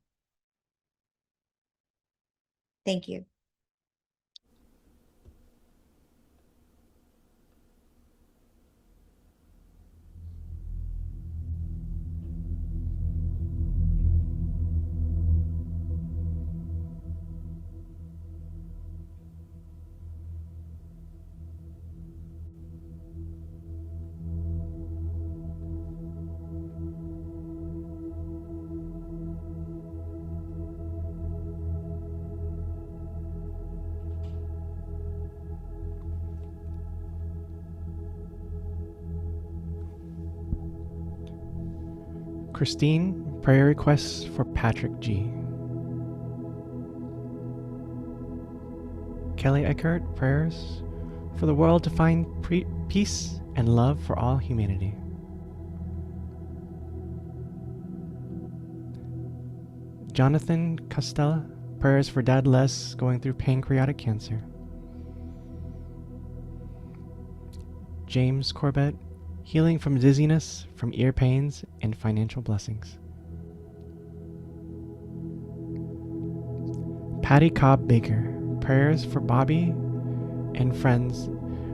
Thank you. Christine, prayer requests for Patrick G. Kelley Eckhardt, prayers for the world to find peace and love for all humanity. Jonathan Costella, prayers for Dad Les going through pancreatic cancer. James Corbett, healing from dizziness, from ear pains, and financial blessings. Patty Cobb Baker, prayers for Bobby and friends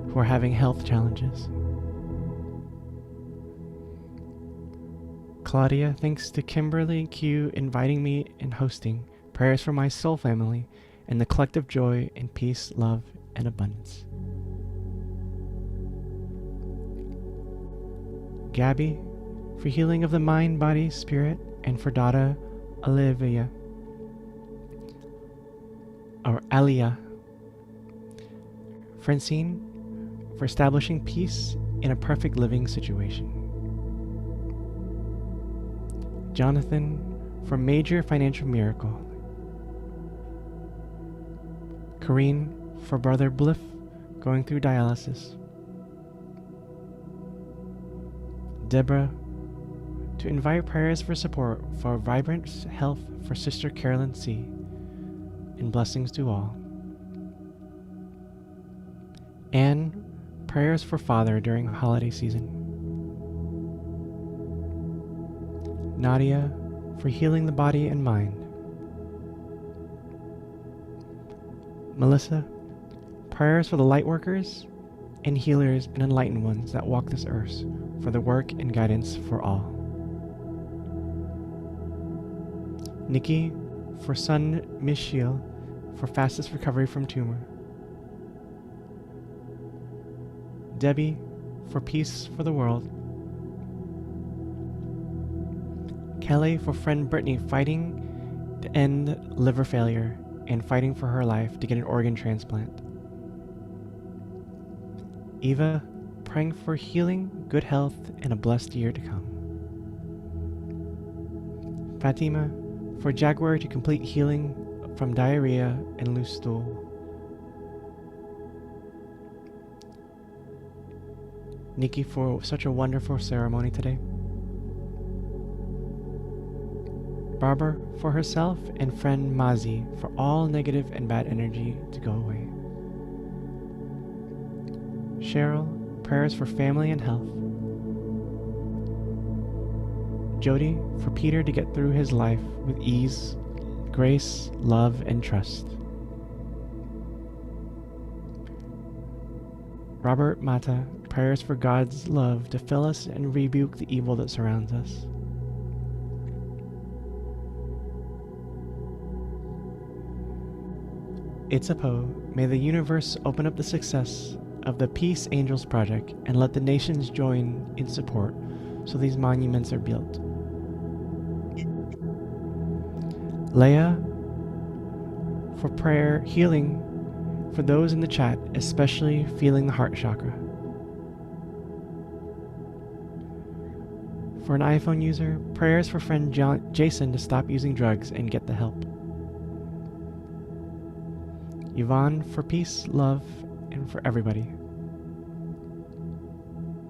who are having health challenges. Claudia, thanks to Kimberly Q inviting me and hosting, prayers for my soul family and the collective joy and peace, love, and abundance. Gabby, for healing of the mind, body, spirit, and for Dada Olivia, or Alia. Francine, for establishing peace in a perfect living situation. Jonathan, for major financial miracle. Corrine, for brother Bliff going through dialysis. Deborah, to invite prayers for support for vibrant health for Sister Carolyn C. and blessings to all. Anne, prayers for Father during holiday season. Nadia, for healing the body and mind. Melissa, prayers for the light workers and healers and enlightened ones that walk this earth, for the work and guidance for all. Nikki, for son Michiel, for fastest recovery from tumor. Debbie, for peace for the world. Kelley, for friend Brittany fighting to end liver failure and fighting for her life to get an organ transplant. Eva, praying for healing, good health, and a blessed year to come. Fatima, for Jaguar to complete healing from diarrhea and loose stool. Nikki, for such a wonderful ceremony today. Barbara, for herself and friend Mazi, for all negative and bad energy to go away. Cheryl, prayers for family and health. Jodi, for Peter to get through his life with ease, grace, love, and trust. Robert Mata, prayers for God's love to fill us and rebuke the evil that surrounds us. Itzapo, may the universe open up the success of the Peace Angels Project and let the nations join in support so these monuments are built. Leah, for prayer healing for those in the chat, especially feeling the heart chakra. For an iPhone user, prayers for friend Jason to stop using drugs and get the help. Yvonne, for peace, love, and for everybody.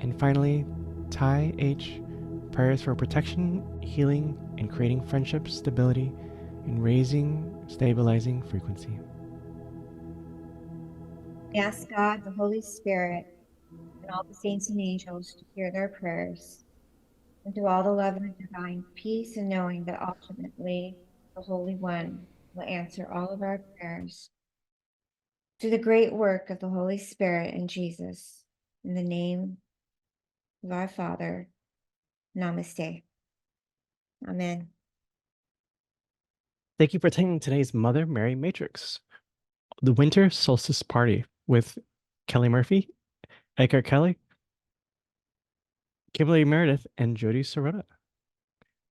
And finally, Thai H, prayers for protection, healing, and creating friendship stability and raising, stabilizing frequency. We ask God, the Holy Spirit, and all the saints and angels to hear their prayers, and to all the love and divine peace, and knowing that ultimately the Holy One will answer all of our prayers. Through the great work of the Holy Spirit and Jesus, in the name of our Father, Namaste. Amen. Thank you for attending today's Mother Mary Matrix, the Winter Solstice Party with Kelley Murphy, Eckhardt Kelley, Kimberly Meredith, and Jodi Sirota.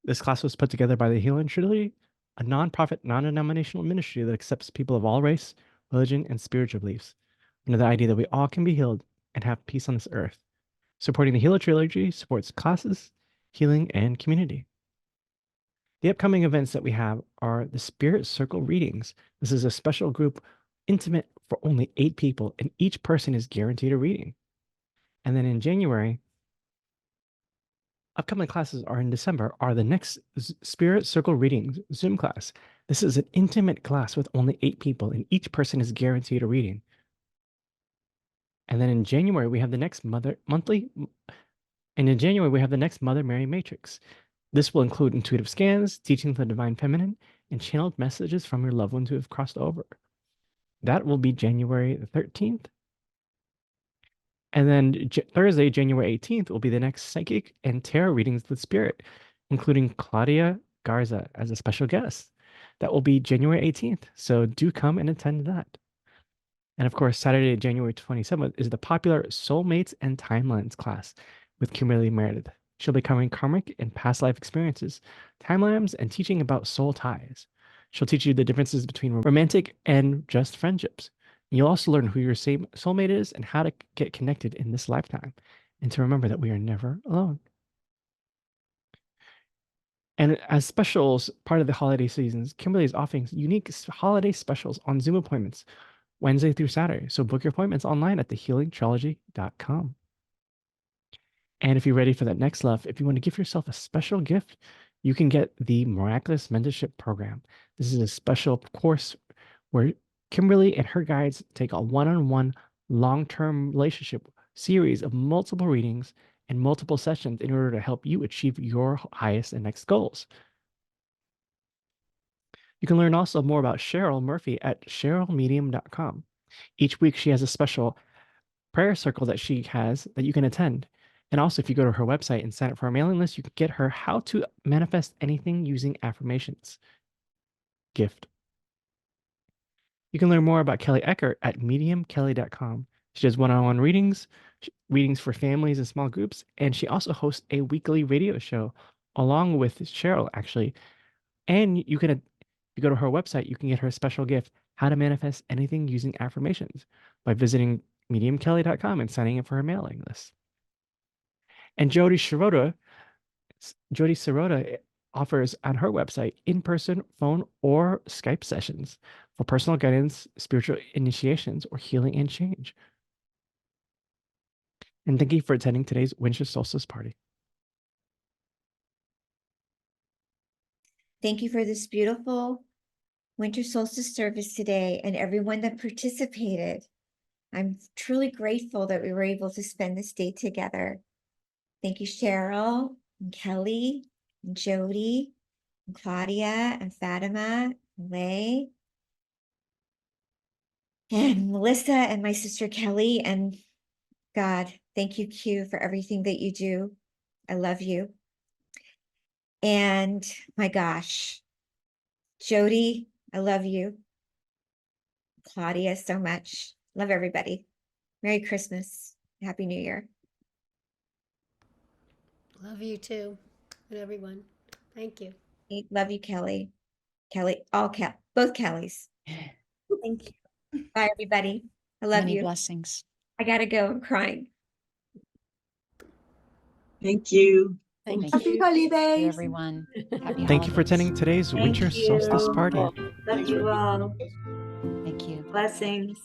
This class was put together by the Healing Trilogy, a nonprofit, non-denominational ministry that accepts people of all race, religion, and spiritual beliefs, under the idea that we all can be healed and have peace on this earth. Supporting the Healing Trilogy supports classes, healing, and community. The upcoming events that we have are the Spirit Circle readings. This is a special group, intimate for only 8 people, and each person is guaranteed a reading. And then in January, upcoming classes are in December, are the next Spirit Circle readings Zoom class. This is an intimate class with only 8 people, and each person is guaranteed a reading. And then in January, we have the next Mother Mary Matrix. This will include intuitive scans, teachings of the divine feminine, and channeled messages from your loved ones who have crossed over. That will be January the 13th. And then Thursday, January 18th, will be the next psychic and tarot readings with Spirit, including Claudia Garza as a special guest. That will be January 18th. So do come and attend that. And of course, Saturday, January 27th is the popular Soulmates and Timelines class with Kimberly Meredith. She'll be covering karmic and past life experiences, timelines, and teaching about soul ties. She'll teach you the differences between romantic and just friendships. And you'll also learn who your same soulmate is and how to get connected in this lifetime, and to remember that we are never alone. And as specials, part of the holiday seasons, Kimberly is offering unique holiday specials on Zoom appointments Wednesday through Saturday. So book your appointments online at thehealingtrilogy.com. And if you're ready for that next love, if you want to give yourself a special gift, you can get the Miraculous Mentorship Program. This is a special course where Kimberly and her guides take a one-on-one long-term relationship series of multiple readings and multiple sessions in order to help you achieve your highest and next goals. You can learn also more about Cheryl Murphy at cherylmedium.com. Each week she has a special prayer circle that she has that you can attend. And also, if you go to her website and sign up for our mailing list, you can get her How to Manifest Anything Using Affirmations gift. You can learn more about Kelley Eckhardt at mediumkelley.com. She does one-on-one readings for families and small groups, and she also hosts a weekly radio show along with Cheryl, actually. And you can, if you go to her website, you can get her a special gift, How to Manifest Anything Using Affirmations, by visiting mediumkelley.com and signing up for her mailing list. And Jodi Sirota offers on her website in-person, phone, or Skype sessions for personal guidance, spiritual initiations, or healing and change. And thank you for attending today's Winter Solstice party. Thank you for this beautiful Winter Solstice service today and everyone that participated. I'm truly grateful that we were able to spend this day together. Thank you, Cheryl, and Kelley, and Jodi, and Claudia, and Fatima, and Lay, and Melissa, and my sister Kelley, and God, thank you, Q, for everything that you do. I love you. And my gosh, Jodi, I love you. Claudia, so much. Love everybody. Merry Christmas. Happy New Year. Love you too, and everyone. Thank you. Love you, Kelley. Kelley, both Kelleys. Thank you. Bye, everybody. I love Many you. blessings. I gotta go. I'm crying. Thank you. Thank Happy you, holidays. everyone. Happy Thank you for holidays. attending today's Winter Solstice party. Love you all. Thank you. Blessings.